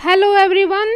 Hello everyone,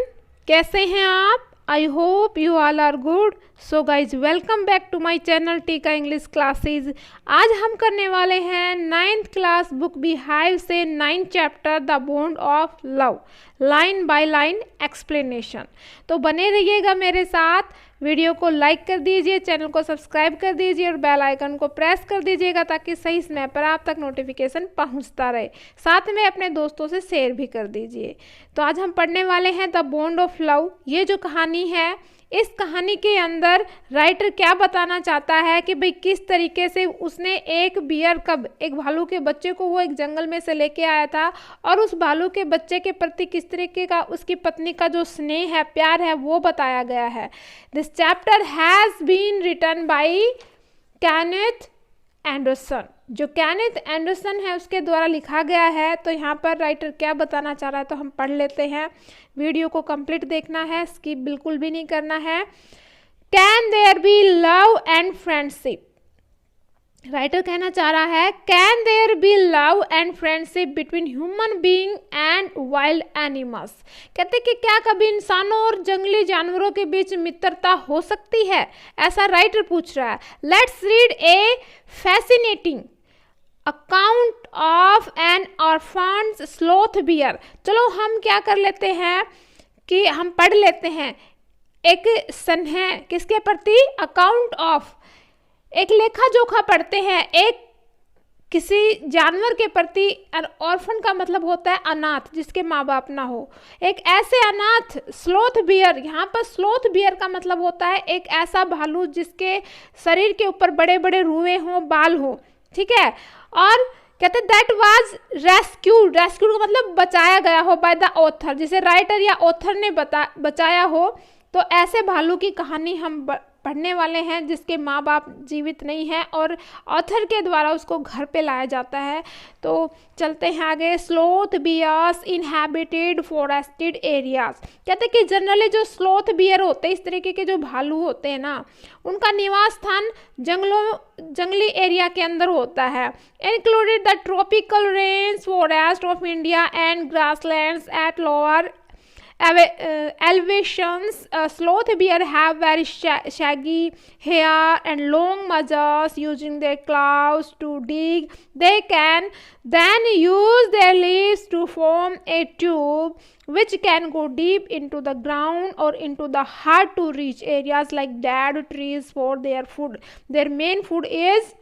कैसे हैं आप? I hope you all are good. So guys, welcome back to my channel Tika English classes. आज हम करने वाले हैं 9th क्लास बुक बिहाइव से 9th chapter the bond of love, line by line explanation. तो बने रहिएगा मेरे साथ। वीडियो को लाइक कर दीजिए, चैनल को सब्सक्राइब कर दीजिए और बेल आइकन को प्रेस कर दीजिएगा ताकि सही समय पर आप तक नोटिफिकेशन पहुंचता रहे। साथ में अपने दोस्तों से शेयर भी कर दीजिए। तो आज हम पढ़ने वाले हैं द बॉन्ड ऑफ लव। ये जो कहानी है, इस कहानी के अंदर राइटर क्या बताना चाहता है कि भाई किस तरीके से उसने एक बियर कब, एक भालू के बच्चे को वो एक जंगल में से लेके आया था और उस भालू के बच्चे के प्रति किस तरीके का उसकी पत्नी का जो स्नेह है, प्यार है, वो बताया गया है। This chapter has been written by Kenneth Anderson. जो केनेथ एंडरसन है उसके द्वारा लिखा गया है। तो यहाँ पर राइटर क्या बताना चाह रहा है तो हम पढ़ लेते हैं। वीडियो को कंप्लीट देखना है, स्किप बिल्कुल भी नहीं करना है। Can there be love and friendship? Writer कहना चाह रहा है can there be love and friendship between human being and wild animals? कहते कि क्या कभी इंसानों और जंगली जानवरों के बीच मित्रता हो सकती है? ऐसा राइटर पूछ रहा है। Let's read a fascinating account of an orphaned sloth bear. चलो हम क्या कर लेते हैं कि हम पढ़ लेते हैं एक स्नेह किसके प्रति, अकाउंट ऑफ, एक लेखा जोखा पढ़ते हैं एक किसी जानवर के प्रति। ऑर्फन का मतलब होता है अनाथ, जिसके माँ बाप ना हो। एक ऐसे अनाथ स्लोथ बियर, यहाँ पर स्लोथ बियर का मतलब होता है एक ऐसा भालू जिसके शरीर के ऊपर बड़े बड़े रुएं हों, बाल हो, ठीक है। और कहते दैट वाज रेस्क्यूड, रेस्क्यूड का मतलब बचाया गया हो बाय द ऑथर, जिसे राइटर या ऑथर ने बचाया हो। तो ऐसे भालू की कहानी हम पढ़ने वाले हैं जिसके माँ बाप जीवित नहीं हैं और ऑथर के द्वारा उसको घर पे लाया जाता है। तो चलते हैं आगे। Sloth bears inhabited forested areas. कहते हैं कि जनरली जो स्लोथ बियर होते हैं, इस तरीके के जो भालू होते हैं ना, उनका निवास स्थान जंगली एरिया के अंदर होता है। Included the tropical range forest of India and grasslands at lower elevations. Sloth bear have very shaggy hair and long muzzles. Using their claws to dig, they can then use their leaves to form a tube which can go deep into the ground or into the hard to reach areas like dead trees for their food. Their main food is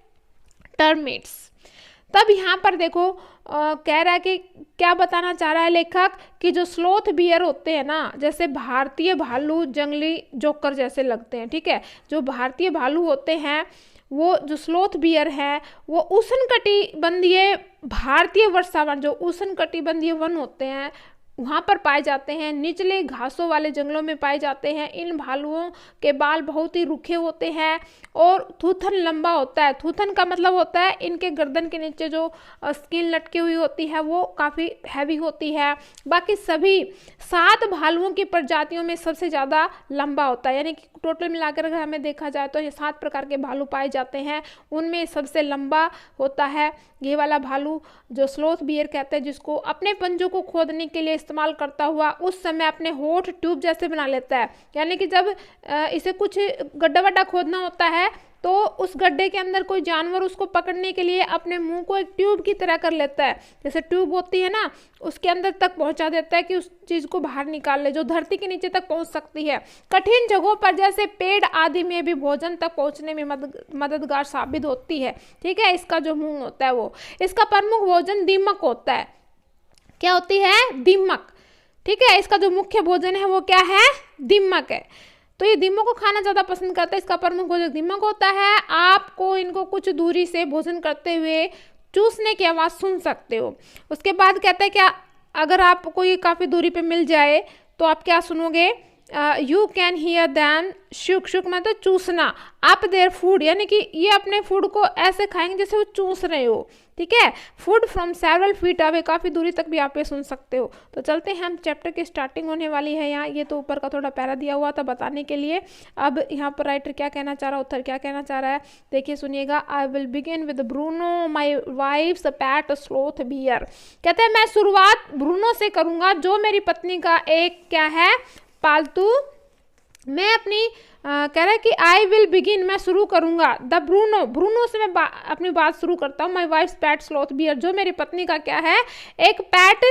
termites. तब यहाँ पर देखो कह रहा है कि क्या बताना चाह रहा है लेखक कि जो स्लोथ बियर होते हैं ना, जैसे भारतीय भालू जंगली जोकर जैसे लगते हैं, ठीक है। जो भारतीय भालू होते हैं, वो जो स्लोथ बियर है वो उष्णकटिबंधीय भारतीय वर्षावन, जो उष्णकटिबंधीय वन होते हैं वहाँ पर पाए जाते हैं, निचले घासों वाले जंगलों में पाए जाते हैं। इन भालुओं के बाल बहुत ही रूखे होते हैं और थूथन लंबा होता है। थूथन का मतलब होता है इनके गर्दन के नीचे जो स्किन लटकी हुई होती है वो काफ़ी हैवी होती है। बाकी सभी 7 भालुओं की प्रजातियों में सबसे ज़्यादा लंबा होता है, यानी कि टोटल मिलाकर अगर हमें देखा जाए तो ये 7 प्रकार के भालू पाए जाते हैं, उनमें सबसे लंबा होता है ये वाला भालू जो स्लोथ बियर कहते हैं, जिसको अपने पंजों को खोदने के लिए इस्तेमाल करता हुआ उस समय अपने होठ ट्यूब जैसे बना लेता है। यानी कि जब इसे कुछ गड्ढा वड्ढा खोदना होता है तो उस गड्ढे के अंदर कोई जानवर उसको पकड़ने के लिए अपने मुंह को एक ट्यूब की तरह कर लेता है, जैसे ट्यूब होती है ना, उसके अंदर तक पहुंचा देता है कि उस चीज़ को बाहर निकाल ले जो धरती के नीचे तक पहुंच सकती है। कठिन जगहों पर जैसे पेड़ आदि में भी भोजन तक पहुंचने में मददगार साबित होती है, ठीक है। इसका जो मुंह होता है वो, इसका प्रमुख भोजन दीमक होता है। क्या होती है? दीमक, ठीक है। इसका जो मुख्य भोजन है वो क्या है? दीमक है। तो ये दीमक को खाना ज़्यादा पसंद करता है। इसका प्रमुख भोजन दीमक होता है। आपको इनको कुछ दूरी से भोजन करते हुए चूसने की आवाज़ सुन सकते हो। उसके बाद कहता है क्या, अगर आपको ये काफ़ी दूरी पे मिल जाए तो आप क्या सुनोगे? यू कैन हियर दैन शुक, शुक मतलब चूसना, अप देयर फूड यानी कि ये अपने फूड को ऐसे खाएंगे जैसे वो चूस रहे हो, ठीक है। Food from several feet away, काफ़ी दूरी तक भी आप ये सुन सकते हो। तो चलते हैं, हम चैप्टर की स्टार्टिंग होने वाली है यहाँ। ये तो ऊपर का थोड़ा पैरा दिया हुआ था बताने के लिए। अब यहाँ पर राइटर क्या कहना चाह रहा है, उत्तर क्या कहना चाह रहा है, देखिए सुनिएगा। I will begin with Bruno my wife's pet sloth bear. कहते हैं मैं शुरुआत ब्रूनो से करूँगा, जो मेरी पत्नी का एक क्या है, पालतू। मैं अपनी कह रहा है कि आई विल बिगिन, मैं शुरू करूंगा, द ब्रूनो, ब्रूनो से मैं अपनी बात शुरू करता हूँ। My wife PAT sloth beer, जो मेरी पत्नी का क्या है, एक पैट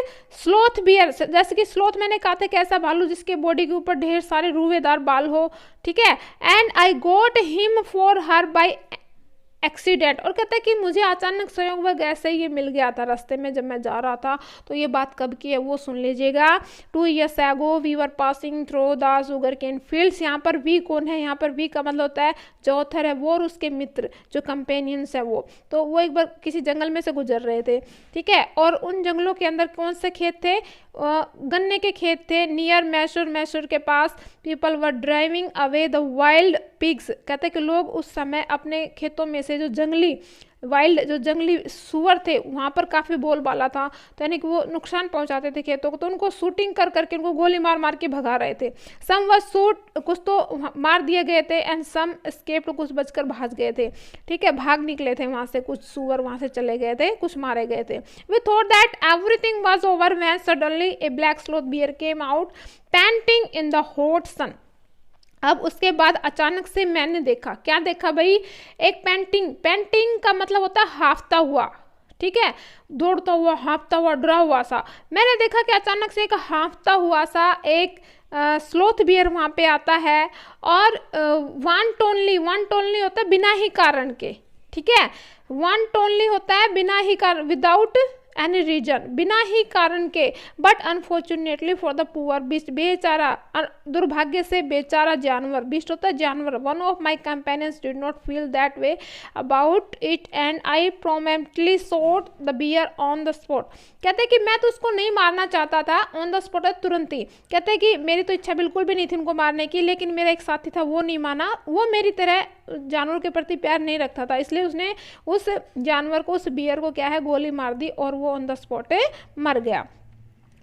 स्लोथ बियर। जैसे कि स्लोथ मैंने कहा था कैसा भालू जिसके बॉडी के ऊपर ढेर सारे रूवेदार बाल हो, ठीक है। And I got him for her by accident, और कहता है कि मुझे अचानक संयोगवश ऐसे ही ये मिल गया था रास्ते में जब मैं जा रहा था। तो ये बात कब की है वो सुन लीजिएगा। 2 years ago we were passing through the sugar cane fields. यहाँ पर वी कौन है, यहाँ पर वी का मतलब होता है जो ऑथर है वो और उसके मित्र जो कंपेनियंस है वो। तो वो एक बार किसी जंगल में से गुजर रहे थे, ठीक है। और उन जंगलों के अंदर कौन से खेत थे, गन्ने के खेत थे। नियर मैसूर, मैसूर के पास। People were driving away the wild pigs, कहते हैं कि लोग उस समय अपने खेतों में से जो जंगली वाइल्ड जो जंगली सुअर थे वहाँ पर काफ़ी बोलबाला था, तो यानी कि वो नुकसान पहुँचाते थे खेतों को, तो उनको शूटिंग कर करके उनको गोली मार मार के भगा रहे थे। सम वर शूट, कुछ तो मार दिए गए थे, एंड सम एस्केप्ड, कुछ बचकर भाग गए थे, ठीक है, भाग निकले थे वहाँ से, कुछ सुअर वहाँ से चले गए थे, कुछ मारे गए थे। We thought that everything was over when suddenly a black sloth bear came out panting in the hot sun. अब उसके बाद अचानक से मैंने देखा, क्या देखा भाई, एक पेंटिंग, पेंटिंग का मतलब होता है हाफता हुआ, ठीक है, दौड़ता हुआ, हाँफता हुआ, डरा हुआ सा। मैंने देखा कि अचानक से एक हाँफता हुआ सा एक स्लोथ बियर वहाँ पे आता है, और वांट ओनली, वांट ओनली होता है बिना ही कारण के, ठीक है, वांट ओनली होता है बिना ही कारण, विदाउट एनी रीजन, बिना ही कारण के। But unfortunately for the poor beast, बेचारा, दुर्भाग्य से बेचारा जानवर, बीस्ट होता है जानवर। One of my companions did not feel that way about it and I promptly shot the bear on the spot. कहते हैं कि मैं तो उसको नहीं मारना चाहता था, ऑन द स्पॉट है तुरंत ही। कहते हैं कि मेरी तो इच्छा बिल्कुल भी नहीं थी उनको मारने की, लेकिन मेरा एक साथी था वो नहीं माना, वो मेरी तरह जानवर के प्रति प्यार नहीं रखता था, इसलिए उसने उस जानवर को, उस बियर को क्या है, गोली मार दी और वो ऑन द स्पॉट मर गया।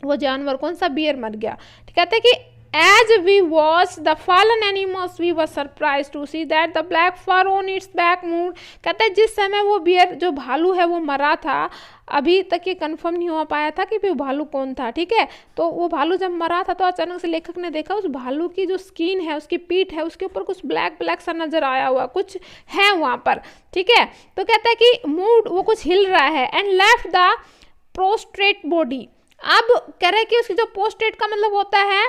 वो जानवर कौन सा, बियर मर गया। कहते हैं कि as we watched the fallen animals we were surprised to see that the black fur on its back moved। कहते हैं जिस समय वो बियर जो भालू है वो मरा था, अभी तक ये कंफर्म नहीं हो पाया था कि वो भालू कौन था, ठीक है। तो वो भालू जब मरा था तो अचानक से लेखक ने देखा उस भालू की जो स्किन है, उसकी पीठ है, उसके ऊपर कुछ ब्लैक ब्लैक सा नजर आया हुआ, कुछ है वहाँ पर, ठीक है। तो कहता है कि मूड, वो कुछ हिल रहा है, and left the prostate body. अब कह रहे हैं कि उसकी जो पोस्ट्रेट का मतलब होता है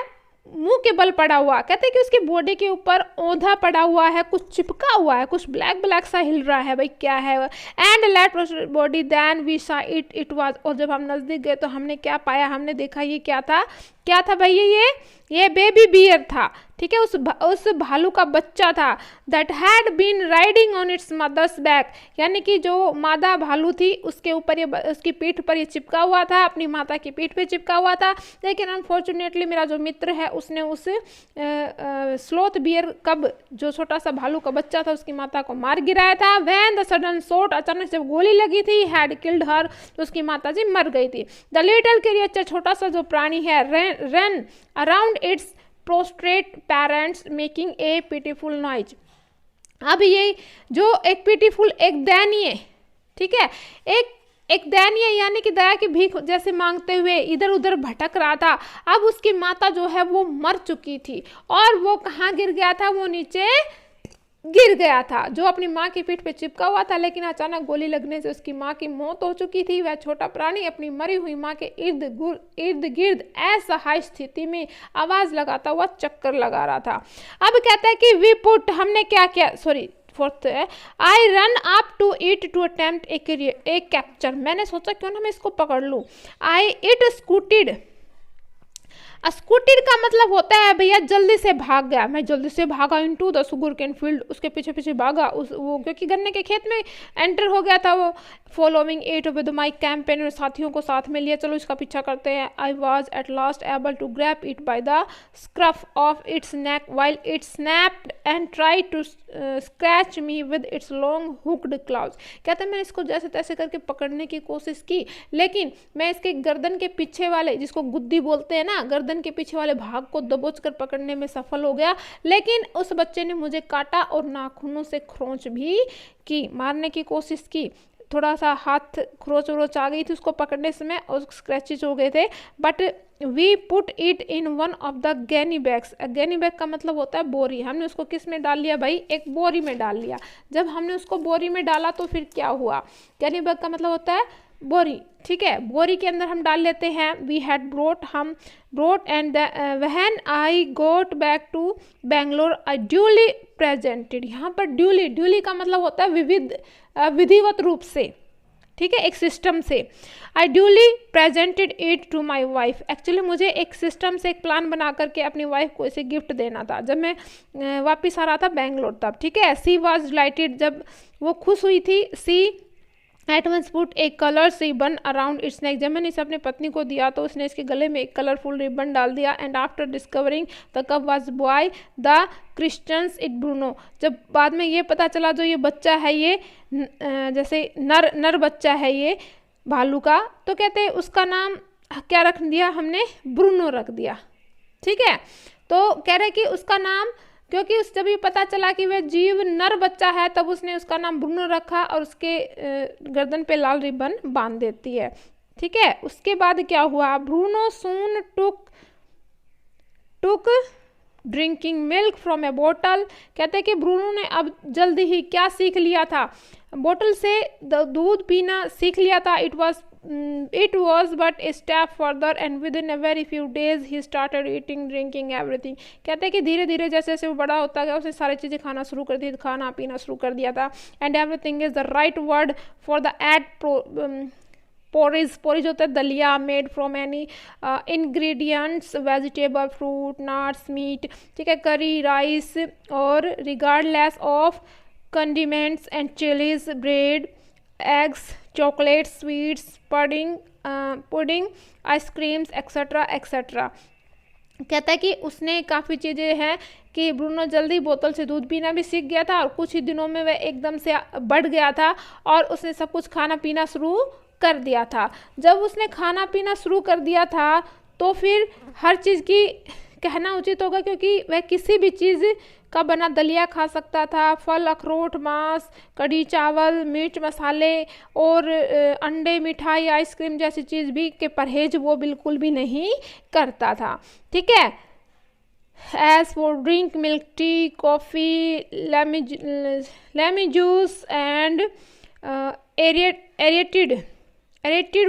मुंह के बल पड़ा हुआ, कहते हैं कि उसकी बॉडी के ऊपर औंधा पड़ा हुआ है, कुछ चिपका हुआ है, कुछ ब्लैक ब्लैक सा हिल रहा है, भाई क्या है। And let body then we saw it was, और जब हम नजदीक गए तो हमने क्या पाया, हमने देखा ये क्या था, क्या था भैया, ये बेबी बियर था, ठीक है, उस भालू का बच्चा था। That had been riding on its mother's back, यानी कि जो मादा भालू थी उसके ऊपर ये, उसकी पीठ पर ये चिपका हुआ था, अपनी माता की पीठ पे चिपका हुआ था। लेकिन अनफॉर्चुनेटली मेरा जो मित्र है उसने उस स्लोथ बियर कब, जो छोटा सा भालू का बच्चा था, उसकी माता को मार गिराया था। व्हेन द सडन शॉट, अचानक जब गोली लगी थी, हैड किल्ड हर, तो उसकी माता जी मर गई थी। द लिटिल क्रिएचर, छोटा सा जो प्राणी है, run around its prostate parents making a pitiful noise. अब ये जो एक पिटीफुल, एक दयनीय, ठीक है, एक दयनीय यानी कि दया की भीख जैसे मांगते हुए इधर उधर भटक रहा था। अब उसकी माता जो है वो मर चुकी थी, और वो कहाँ गिर गया था, वो नीचे गिर गया था, जो अपनी माँ की पीठ पे चिपका हुआ था। लेकिन अचानक गोली लगने से उसकी माँ की मौत हो चुकी थी। वह छोटा प्राणी अपनी मरी हुई माँ के इर्द गिर्द असहाय स्थिति में आवाज लगाता हुआ चक्कर लगा रहा था। अब कहता है कि वी पुट, हमने क्या किया, सॉरी फोर्थ है, I run up to it to attempt a capture. मैंने सोचा क्यों ना मैं इसको पकड़ लूँ। आई इट स्कूटेड, स्कूटेड का मतलब होता है भैया जल्दी से भाग गया, मैं जल्दी से भागा इनटू द शुगरकेन फील्ड, उसके पीछे पीछे भागा उस वो क्योंकि गन्ने के खेत में एंटर हो गया था वो। Following it with my campaign, साथियों को साथ में लिया, चलो इसका पीछा करते हैं। I was at last able to grab it by the scruff of its neck while it snapped and try to scratch me with its long hooked claws. कहते हैं मैंने इसको जैसे तैसे करके पकड़ने की कोशिश की, लेकिन मैं इसके गर्दन के पीछे वाले, जिसको गुद्दी बोलते हैं ना, गर्दन के पीछे वाले भाग को दबोच कर पकड़ने में सफल हो गया, लेकिन उस बच्चे ने मुझे काटा और नाखूनों से खरोंच भी की, मारने की कोशिश की। थोड़ा सा हाथ खरोच वरोच आ गई थी उसको पकड़ने समय और स्क्रैचेज हो गए थे। But we put it in one of the gunny bags. Gunny bag का मतलब होता है बोरी। हमने उसको किस में डाल लिया भाई? एक बोरी में डाल लिया। जब हमने उसको बोरी में डाला तो फिर क्या हुआ? गैनी बैग का मतलब होता है बोरी, ठीक है, बोरी के अंदर हम डाल लेते हैं। वी हैड ब्रोट, हम brought and when I got back to Bangalore I duly presented. यहाँ पर ड्यूली, ड्यूली का मतलब होता है विधिवत रूप से, ठीक है, एक सिस्टम से। I duly presented it to my wife. Actually मुझे एक सिस्टम से एक प्लान बना करके अपनी वाइफ को इसे गिफ्ट देना था जब मैं वापस आ रहा था बेंगलोर तब, ठीक है। सी वॉज डिलाइटेड, जब वो खुश हुई थी। She at once put a colours ribbon around its neck. जब मैंने इसे अपने पत्नी को दिया तो उसने इसके गले में एक कलरफुल रिबन डाल दिया। And after discovering the cup was boy the Christians it Bruno. जब बाद में ये पता चला जो ये बच्चा है ये जैसे नर बच्चा है ये भालू का, तो कहते हैं उसका नाम क्या रख दिया हमने? ब्रूनो रख दिया, ठीक है। तो कह रहे कि उसका नाम, क्योंकि उस जब ये पता चला कि वह जीव नर बच्चा है तब उसने उसका नाम ब्रूनो रखा और उसके गर्दन पे लाल रिबन बांध देती है, ठीक है। उसके बाद क्या हुआ? Bruno soon took drinking milk from a bottle. कहते हैं कि ब्रूनो ने अब जल्दी ही क्या सीख लिया था? बोतल से दूध पीना सीख लिया था। It was but a step further and within a very few days he started eating, drinking everything। कहते हैं कि धीरे धीरे जैसे जैसे वो बड़ा होता गया उसने सारी चीज़ें खाना शुरू कर दी, खाना पीना शुरू कर दिया था। And everything is the right word for the porridge। porridge होता है दलिया made from any ingredients, vegetable, fruit, nuts, meat, ठीक है, curry, rice और regardless of condiments and chilies, bread, eggs, chocolate, sweets, pudding, ice creams, etc etc। कहता है कि उसने काफ़ी चीज़ें हैं कि ब्रूनो जल्दी बोतल से दूध पीना भी सीख गया था और कुछ ही दिनों में वह एकदम से बढ़ गया था और उसने सब कुछ खाना पीना शुरू कर दिया था। जब उसने खाना पीना शुरू कर दिया था तो फिर हर चीज़ की कहना उचित होगा, क्योंकि वह किसी भी चीज़ का बना दलिया खा सकता था, फल, अखरोट, मांस, कढ़ी चावल, मिर्च मसाले और अंडे, मिठाई, आइसक्रीम जैसी चीज़ भी के परहेज वो बिल्कुल भी नहीं करता था, ठीक है। As for drink milk tea, coffee, lemon juice and aerated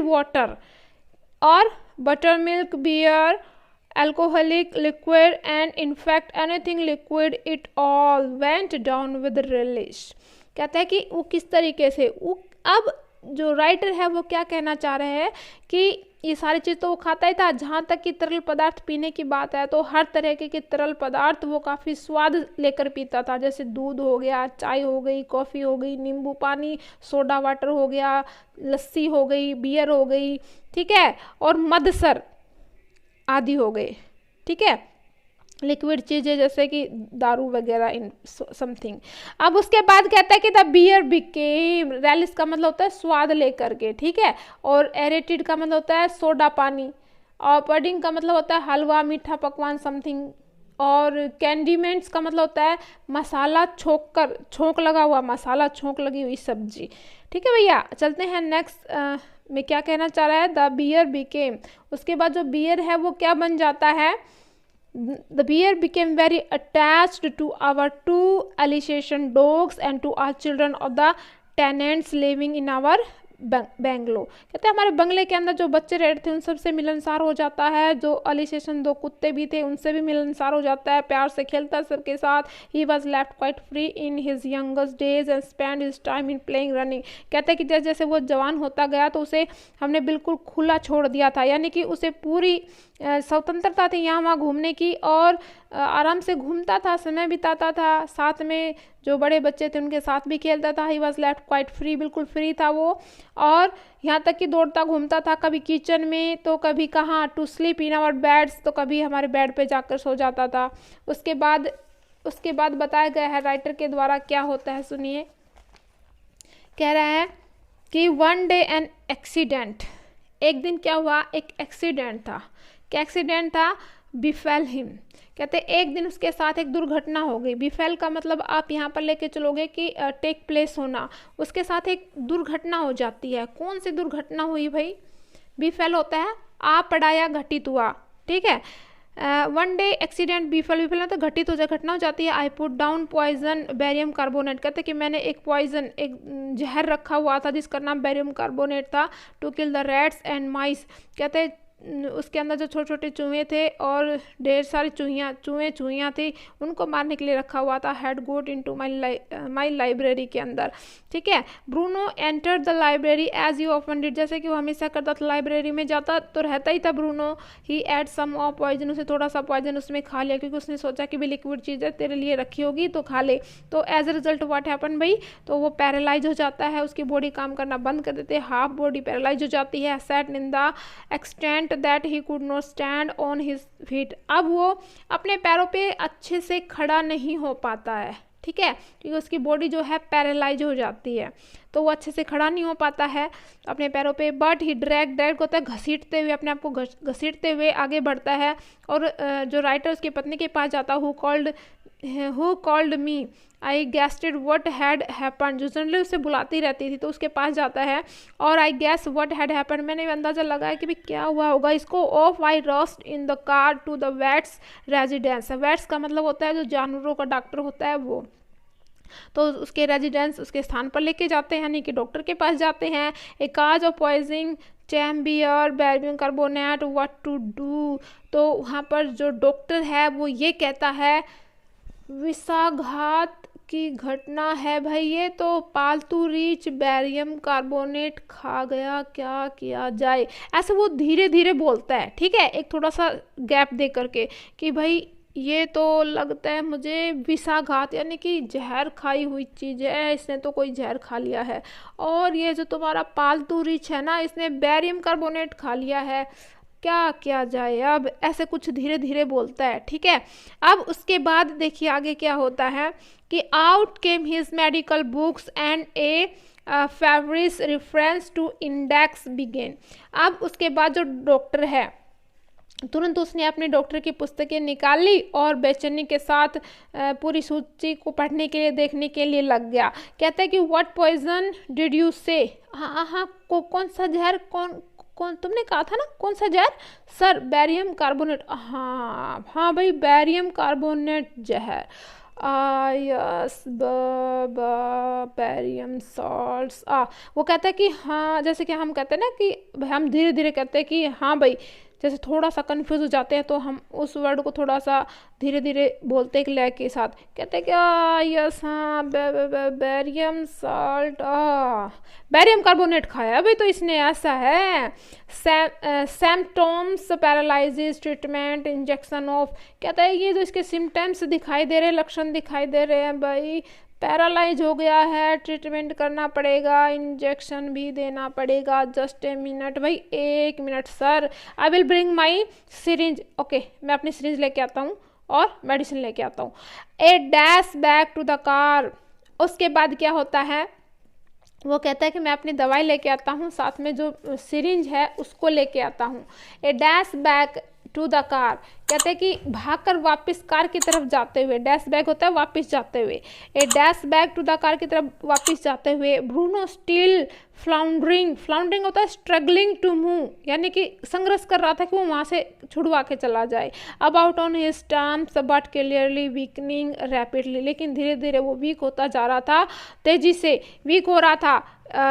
water और butter milk, beer, alcoholic liquid and in fact anything liquid, it all went down with relish। कहता है कि वो किस तरीके से अब जो राइटर है वो क्या कहना चाह रहे हैं कि ये सारी चीज़ तो वो खाता ही था। जहाँ तक कि तरल पदार्थ पीने की बात है तो हर तरह के तरल पदार्थ वो काफ़ी स्वाद लेकर पीता था, जैसे दूध हो गया, चाय हो गई, कॉफ़ी हो गई, नींबू पानी, सोडा वाटर हो गया, लस्सी हो गई, बियर हो गई, ठीक है, और मदसर आदि हो गए, ठीक है, लिक्विड चीज़ें जैसे कि दारू वगैरह इन समथिंग। अब उसके बाद कहता है कि द बियर बिकेम, रेलिश का मतलब होता है स्वाद लेकर के, ठीक है, और एरेटेड का मतलब होता है सोडा पानी, और पडिंग का मतलब होता है हलवा, मीठा पकवान समथिंग, और कैंडीमेंट्स का मतलब होता है मसाला छोंक लगा हुआ मसाला, छोंक लगी हुई सब्जी, ठीक है भैया। चलते हैं नेक्स्ट में क्या कहना चाह रहा है? द बियर बिकेम, उसके बाद जो बियर है वो क्या बन जाता है? The bear became very attached to our 2 Alsatian dogs and to our children of the tenants living in our bungalow. कहते हैं हमारे बंगले के अंदर जो बच्चे रहते थे उन सबसे मिलनसार हो जाता है, जो अलिसेशन 2 कुत्ते भी थे उनसे भी मिलनसार हो जाता है, प्यार से खेलता है सबके साथ। He was left quite free in his youngest days and spend his time in playing running. कहते हैं कि जैसे जैसे वो जवान होता गया तो उसे हमने बिल्कुल खुला छोड़ दिया था, यानी कि उसे पूरी स्वतंत्रता थी यहाँ वहाँ घूमने की, और आराम से घूमता था, समय बिताता था, साथ में जो बड़े बच्चे थे उनके साथ भी खेलता था। He was left quite free, बिल्कुल फ्री था वो, और यहाँ तक कि दौड़ता घूमता था, कभी किचन में तो कभी कहाँ, to sleep in our beds, तो कभी हमारे बेड पे जाकर सो जाता था। उसके बाद बताया गया है राइटर के द्वारा क्या होता है, सुनिए। कह रहा है कि वन डे एन एक्सीडेंट, एक दिन क्या हुआ, एक एक्सीडेंट था। क्या एक्सीडेंट था? बिफेल हिम, कहते एक दिन उसके साथ एक दुर्घटना हो गई। बिफेल का मतलब आप यहाँ पर लेके चलोगे कि टेक प्लेस होना, उसके साथ एक दुर्घटना हो जाती है। कौन सी दुर्घटना हुई भाई? बिफेल होता है आ पड़ाया, घटित हुआ, ठीक है। वन डे एक्सीडेंट बिफेल में तो घटित हो जाए, घटना हो जाती है। I put down poison barium carbonate, कहते कि मैंने एक पॉइजन, एक जहर रखा हुआ था जिसका नाम बेरियम कार्बोनेट था, to kill the rats and mice, कहते उसके अंदर जो छोटे छोटे चूहे थे और ढेर सारी चूहियाँ थी, उनको मारने के लिए रखा हुआ था। Had got into my library के अंदर, ठीक है। Bruno enter the library as you often did, जैसे कि वो हमेशा करता था, लाइब्रेरी में जाता तो रहता ही था Bruno. He ate some of poison, उसे थोड़ा सा पॉइजन उसमें खा लिया, क्योंकि उसने सोचा कि भी लिक्विड चीज़ है, तेरे लिए रखी होगी तो खा ले। तो as a result what happen भाई, तो वो पैरालाइज हो जाता है, उसकी बॉडी काम करना बंद कर देते हैं, हाफ बॉडी पैरालाइज हो जाती है। Set in the extent that he could not stand on his feet, अब वो अपने पैरों पे अच्छे से खड़ा नहीं हो पाता है, ठीक है, क्योंकि उसकी बॉडी जो है पैरालाइज हो जाती है, तो वो अच्छे से खड़ा नहीं हो पाता है अपने पैरों पे। बट ही ड्रैग होता है, घसीटते हुए, अपने आप को घसीटते हुए आगे बढ़ता है, और जो राइटर उसकी पत्नी के पास जाता, who called me, I gazetted what had happen, जो जनरली उसे बुलाती रहती थी, तो उसके पास जाता है, और I guess what had happened, मैंने अंदाजा लगाया कि भाई क्या हुआ होगा इसको। Off I rushed in the car to the vet's residence, vet's का मतलब होता है जो जानवरों का डॉक्टर होता है वो, तो उसके रेजिडेंस, उसके स्थान पर लेके जाते हैं, यानी कि डॉक्टर के पास जाते हैं। ए काज ऑफ पॉइजनिंग चैम्बियर barium carbonate, what to do, तो वहाँ पर जो डॉक्टर है वो ये कहता है विषाघात की घटना है भाई, ये तो पालतू रीछ बेरियम कार्बोनेट खा गया, क्या किया जाए, ऐसे वो धीरे धीरे बोलता है, ठीक है, एक थोड़ा सा गैप दे करके कि भाई ये तो लगता है मुझे विषाघात, यानी कि जहर खाई हुई चीज़ है, इसने तो कोई जहर खा लिया है, और ये जो तुम्हारा पालतू रीछ है ना, इसने बेरियम कार्बोनेट खा लिया है, क्या किया जाए अब, ऐसे कुछ धीरे धीरे बोलता है, ठीक है। अब उसके बाद देखिए आगे क्या होता है कि out came his medical books and a feverish reference to index began, अब उसके बाद जो डॉक्टर है तुरंत उसने अपने डॉक्टर की पुस्तकें निकाल ली और बेचैनी के साथ पूरी सूची को पढ़ने के लिए, देखने के लिए लग गया। कहता है कि व्हाट पॉइजन डिड यू से, हाँ कौन सा जहर, कौन तुमने कहा था ना, कौन सा जहर सर? बेरियम कार्बोनेट, हाँ भाई बेरियम कार्बोनेट जहर, यस बेरियम सॉल्ट्स। वो कहता है कि हाँ, जैसे कि हम कहते हैं ना कि हम धीरे धीरे कहते हैं कि हाँ भाई, जैसे थोड़ा सा कंफ्यूज हो जाते हैं तो हम उस वर्ड को थोड़ा सा धीरे धीरे बोलते हैं लय के साथ, कहते हैं कि यस हाँ बेरियम सॉल्ट, बेरियम कार्बोनेट खाया भाई तो इसने, ऐसा है। Symptoms paralysis treatment injection of, कहता है ये जो इसके सिम्टम्स दिखाई दे रहे हैं, लक्षण दिखाई दे रहे हैं भाई, पैरालाइज हो गया है, ट्रीटमेंट करना पड़ेगा, इंजेक्शन भी देना पड़ेगा। जस्ट ए मिनट भाई, 1 minute sir, I will bring my syringe, okay मैं अपनी सिरिंज लेके आता हूँ और मेडिसिन लेके आता हूँ। A dash back to the car, उसके बाद क्या होता है, वो कहता है कि मैं अपनी दवाई लेके आता हूँ, साथ में जो सिरिंज है उसको लेके आता हूँ। A dash back to the car, कहते हैं कि भागकर वापस कार की तरफ जाते हुए, डैश बैक होता है वापस जाते हुए, a dash back to the car की तरफ वापस जाते हुए। ब्रूनो स्टिल फ्लाउंडरिंग होता है स्ट्रगलिंग टू मूव, यानी कि संघर्ष कर रहा था कि वो वहाँ से छुड़वा के चला जाए। About on his terms but clearly weakening rapidly, लेकिन धीरे धीरे वो वीक होता जा रहा था, तेजी से वीक हो रहा था,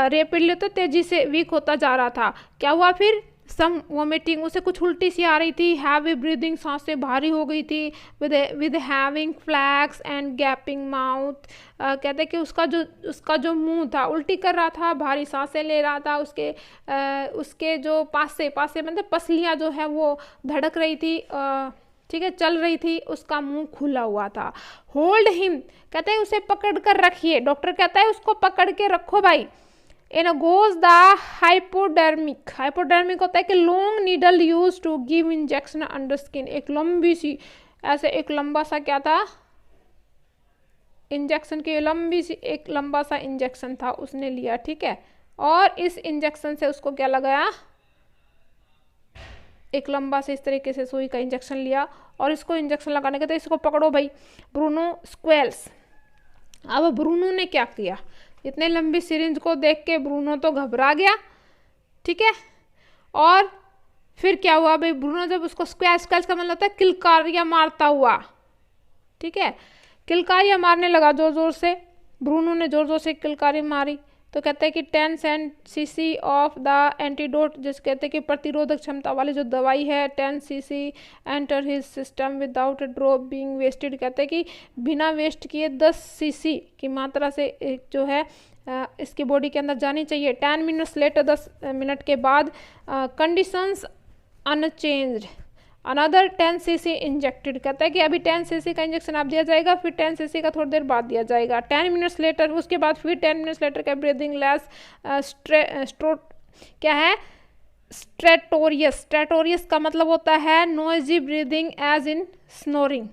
रैपिडली तो तेजी से वीक होता जा रहा था। क्या हुआ फिर, सम वोमिटिंग, उसे कुछ उल्टी सी आ रही थी, हैवी ब्रीदिंग, सांसें भारी हो गई थी, with heaving flanks and gaping mouth, कहते हैं कि उसका जो मुंह था उल्टी कर रहा था, भारी सांसें ले रहा था, उसके जो पासे मतलब पसलियाँ जो है वो धड़क रही थी, ठीक है, चल रही थी, उसका मुंह खुला हुआ था। होल्ड हिम, कहते हैं उसे पकड़ कर रखिए, डॉक्टर कहता है उसको पकड़ के रखो भाई। In goes the hypodermic, hypodermic होता है कि long needle use to give injection under skin, एक लंबी सी ऐसे एक लंबा सा क्या था इंजेक्शन की लंबी सी एक लंबा सा इंजेक्शन था उसने लिया, ठीक है, और इस इंजेक्शन से उसको क्या लगाया, एक लंबा से इस तरीके से सुई का इंजेक्शन लिया और इसको इंजेक्शन लगाने के तो इसको पकड़ो भाई, ब्रूनो स्क्वेल्स। अब ब्रूनो ने क्या किया, इतने लंबी सिरिंज को देख के ब्रूनो तो घबरा गया, ठीक है, और फिर क्या हुआ भाई, ब्रूनो जब उसको स्क्वेल्स का मतलब होता है किलकारियाँ मारता हुआ, ठीक है, किलकारियाँ मारने लगा जोर जोर से, ब्रूनो ने जोर जोर से किलकारी मारी, तो कहते हैं कि 10 cc ऑफ द एंटीडोट, जिस कहते हैं कि प्रतिरोधक क्षमता वाली जो दवाई है 10 cc enter his system without a drop being wasted, कहते हैं कि बिना वेस्ट किए 10 cc की मात्रा से एक जो है इसकी बॉडी के अंदर जानी चाहिए। 10 मिनट्स लेटर, 10 मिनट के बाद, conditions unchanged, another 10 cc injected, कहता है कि अभी 10 cc का इंजेक्शन आप दिया जाएगा, फिर 10 cc का थोड़ी देर बाद दिया जाएगा। 10 मिनट्स लेटर, उसके बाद फिर 10 मिनट्स लेटर का ब्रीदिंग लेस क्या है स्ट्रेटोरियस, स्ट्रेटोरियस का मतलब होता है noisy breathing as in snoring,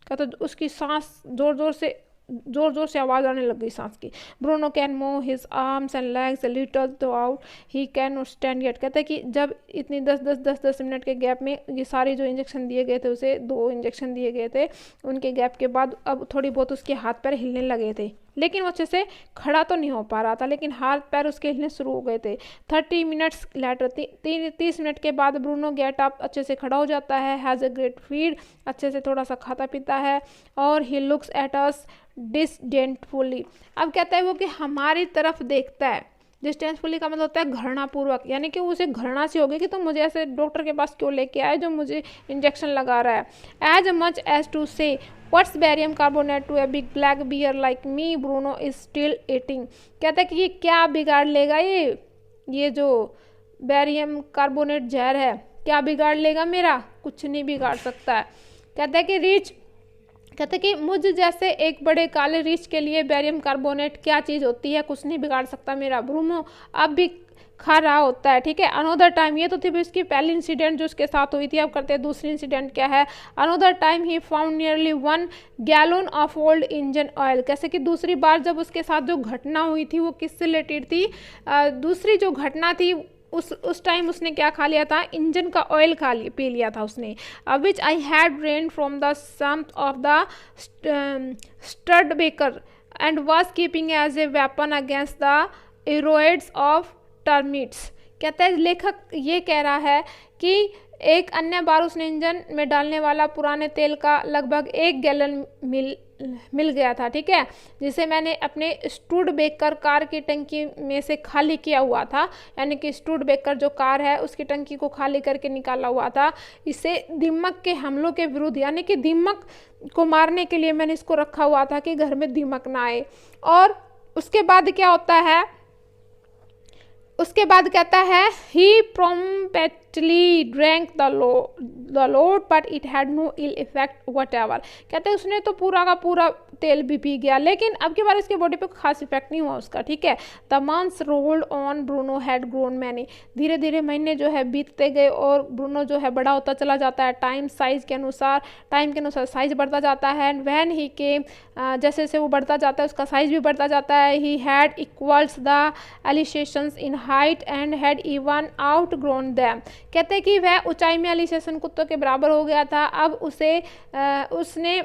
का तो उसकी सांस जोर जोर से आवाज़ आने लग गई सांस की। Bruno can move his arms and legs little through out he can not stand yet, कहते हैं कि जब इतनी 10 मिनट के गैप में ये सारे जो इंजेक्शन दिए गए थे, उसे 2 इंजेक्शन दिए गए थे, उनके गैप के बाद अब थोड़ी बहुत उसके हाथ पैर हिलने लगे थे, लेकिन वो अच्छे से खड़ा तो नहीं हो पा रहा था, लेकिन हाथ पैर उसके हिलने शुरू हो गए थे। 30 मिनट्स लेटर, 30 मिनट के बाद ब्रूनो गेट अप, अच्छे से खड़ा हो जाता है, हैज़ अ ग्रेट फीड, अच्छे से थोड़ा सा खाता पीता है, और ही लुक्स एट अस डिसडेंटफुली, अब कहता है वो कि हमारी तरफ देखता है, डिस्टेंसफुली का मतलब होता है घृणापूर्वक, यानी कि उसे घृणा सी होगी कि तुम मुझे ऐसे डॉक्टर के पास क्यों लेके आए जो मुझे इंजेक्शन लगा रहा है। As much as to say what's barium carbonate to a big black bear like me, Bruno is still eating, कहता है कि ये क्या बिगाड़ लेगा, ये जो बैरियम कार्बोनेट जहर है क्या बिगाड़ लेगा मेरा, कुछ नहीं बिगाड़ सकता है। कहता है कि कहते कि मुझ जैसे एक बड़े काले रीछ के लिए बैरियम कार्बोनेट क्या चीज़ होती है, कुछ नहीं बिगाड़ सकता मेरा। ब्रूनो अब भी खा रहा होता है, ठीक है। अनोदर टाइम, ये तो थी इसकी पहली इंसिडेंट जो उसके साथ हुई थी। अब करते हैं दूसरी इंसिडेंट क्या है। Another time he found nearly 1 gallon of old engine oil, कैसे कि दूसरी बार जब उसके साथ जो घटना हुई थी वो किससे रिलेटेड थी, दूसरी जो घटना थी उस टाइम उसने क्या खा लिया था, इंजन का ऑयल पी लिया था उसने। Which I had drain from the sump of the Studebaker and was keeping as a weapon against the inroads of termites. कहता है लेखक ये कह रहा है कि एक अन्य बार उसने इंजन में डालने वाला पुराने तेल का लगभग 1 गैलन मिल गया था, ठीक है, जिसे मैंने अपने स्टूडबेकर कार की टंकी में से खाली किया हुआ था। यानी कि स्टूडबेकर जो कार है उसकी टंकी को खाली करके निकाला हुआ था। इसे दीमक के हमलों के विरुद्ध, यानी कि दीमक को मारने के लिए मैंने इसको रखा हुआ था कि घर में दीमक ना आए। और उसके बाद क्या होता है, उसके बाद कहता है ही promptly drank the load but it had no ill effect whatever। कहते हैं उसने तो पूरा का पूरा तेल भी पी गया, लेकिन अब की बार इसके बॉडी पे खास इफेक्ट नहीं हुआ उसका, ठीक है। The months rolled on, Bruno had grown many, धीरे धीरे महीने जो है बीतते गए और ब्रूनो जो है बड़ा होता चला जाता है। टाइम के अनुसार साइज बढ़ता जाता है। एंड व्हेन ही केम, जैसे जैसे वो बढ़ता जाता है उसका साइज भी बढ़ता जाता है। He had equals the Alsatians in height and had even outgrown them. कहते हैं कि वह ऊंचाई में एलिसेशन कुत्तों के बराबर हो गया था, अब उसने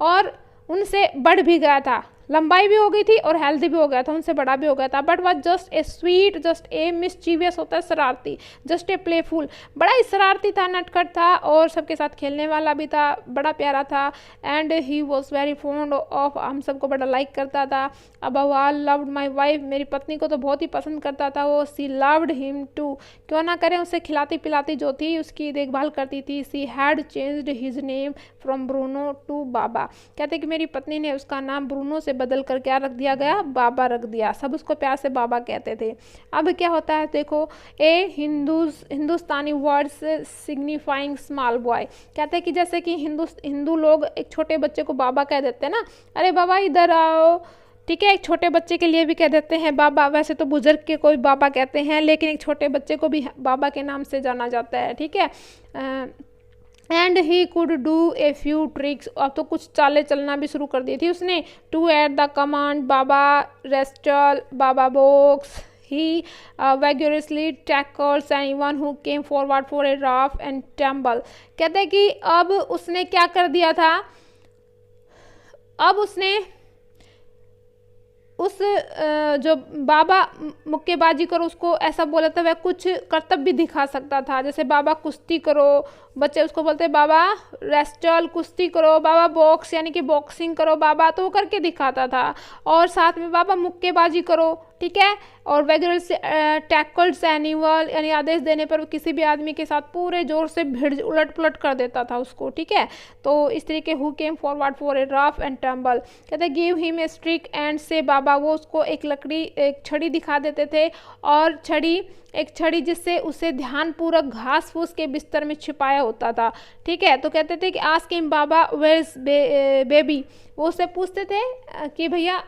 और उनसे बढ़ भी गया था, लंबाई भी हो गई थी और हेल्दी भी हो गया था, उनसे बड़ा भी हो गया था। But was just a sweet, just a mischievous होता है शरारती, जस्ट ए प्लेफुल, बड़ा ही शरारती था, नटखट था और सबके साथ खेलने वाला भी था, बड़ा प्यारा था। And he was very fond of, हम सबको बड़ा लाइक करता था। Above all loved my wife, मेरी पत्नी को तो बहुत ही पसंद करता था वो। सी लव्ड हिम टू, क्यों ना करें, उसे खिलाती पिलाती जो थी उसकी देखभाल करती थी। She had changed his name from Bruno to Baba, कहते कि मेरी पत्नी ने उसका नाम ब्रूनो से बदल कर क्या रख दिया गया, बाबा रख दिया। सब उसको प्यार से बाबा कहते थे। अब क्या होता है देखो, ए हिंदुस्तानी वर्ड्स सिग्निफाइंग स्मॉल बॉय, कहते हैं कि जैसे कि हिंदू लोग एक छोटे बच्चे को बाबा कह देते हैं ना, अरे बाबा इधर आओ, ठीक है, एक छोटे बच्चे के लिए भी कह देते हैं बाबा। वैसे तो बुजुर्ग के कोई बाबा कहते हैं, लेकिन एक छोटे बच्चे को भी बाबा के नाम से जाना जाता है, ठीक है। And he could do a few tricks, अब तो कुछ चालें चलना भी शुरू कर दी थी उसने। To at the command Baba wrestle, Baba box, he vigorously tackles anyone who came forward for a rough and tumble, कहते हैं कि अब उसने क्या कर दिया था, अब उसने उस जो बाबा मुक्केबाजी करो उसको ऐसा बोला था, वह कुछ करतब भी दिखा सकता था। जैसे बाबा कुश्ती करो, बच्चे उसको बोलते हैं बाबा रेस्टल कुश्ती करो, बाबा बॉक्स यानी कि बॉक्सिंग करो बाबा, तो वो करके दिखाता था। और साथ में बाबा मुक्केबाजी करो, ठीक है। और वगैरह से टैकल्स एनिमल यानी आदेश देने पर किसी भी आदमी के साथ पूरे जोर से भिड़ उलट पुलट कर देता था उसको, ठीक है। तो इस तरीके who came forward for a rough and tumble, कहते give him a stick and say Baba, वो उसको एक लकड़ी एक छड़ी दिखा देते थे और एक छड़ी जिससे उसे ध्यानपूर्वक घास फूस के बिस्तर में छिपाया होता था, ठीक है। तो कहते थे कि ask him Baba where is baby, वो उससे पूछते थे कि भैया,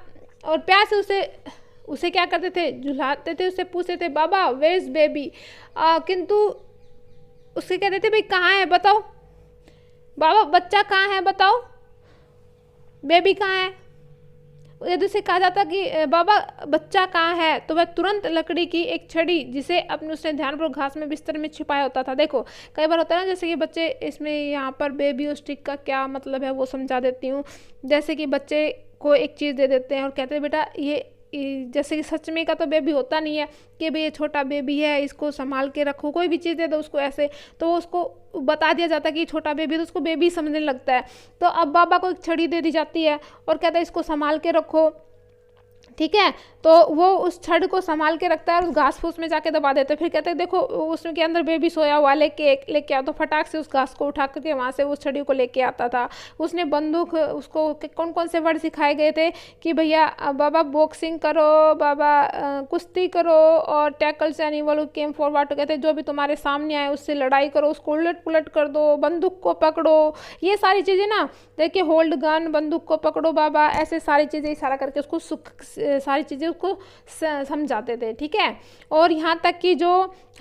और प्यार से उसे क्या करते थे, झुलाते थे, उससे पूछते थे बाबा वेयर इज बेबी, किंतु उससे कहते थे भाई कहाँ है बताओ, बाबा बच्चा कहाँ है बताओ, बेबी कहाँ है। यदि उसे कहा जाता कि बाबा बच्चा कहाँ है, तो वह तुरंत लकड़ी की एक छड़ी जिसे अपने उसने ध्यानपूर्वक घास में बिस्तर में छिपाया होता था। देखो कई बार होता है ना, जैसे कि बच्चे, इसमें यहाँ पर बेबी और स्टिक का क्या मतलब है वो समझा देती हूँ। जैसे कि बच्चे को एक चीज़ दे देते हैं और कहते हैं बेटा ये, जैसे कि सच में का तो बेबी होता नहीं है कि भाई ये छोटा बेबी है इसको संभाल के रखो, कोई भी चीज़ दे दो उसको ऐसे, तो उसको बता दिया जाता है कि छोटा बेबी, तो उसको बेबी समझने लगता है। तो अब बाबा को एक छड़ी दे दी जाती है और कहता है इसको संभाल के रखो, ठीक है। तो वो उस छड़ को संभाल के रखता है और उस घास फूस में जाके दबा देते हैं। फिर कहते हैं देखो उसमें के अंदर बेबी सोया हुआ, लेके आओ, तो फटाक से उस घास को उठा करके वहाँ से उस छड़ी को लेके आता था। उसने बंदूक, उसको कौन कौन से वर्ड सिखाए गए थे कि भैया बाबा बॉक्सिंग करो, बाबा कुश्ती करो, और टैकल्स एनिमल केम फॉरवर्ड, तो कहते हैं जो भी तुम्हारे सामने आए उससे लड़ाई करो, उसको उलट पुलट कर दो, बंदूक को पकड़ो, ये सारी चीज़ें ना, देखिए होल्ड गन, बंदूक को पकड़ो बाबा, ऐसे सारी चीज़ें इशारा करके उसको सारी चीज़ें उसको समझाते थे, ठीक है। और यहाँ तक कि जो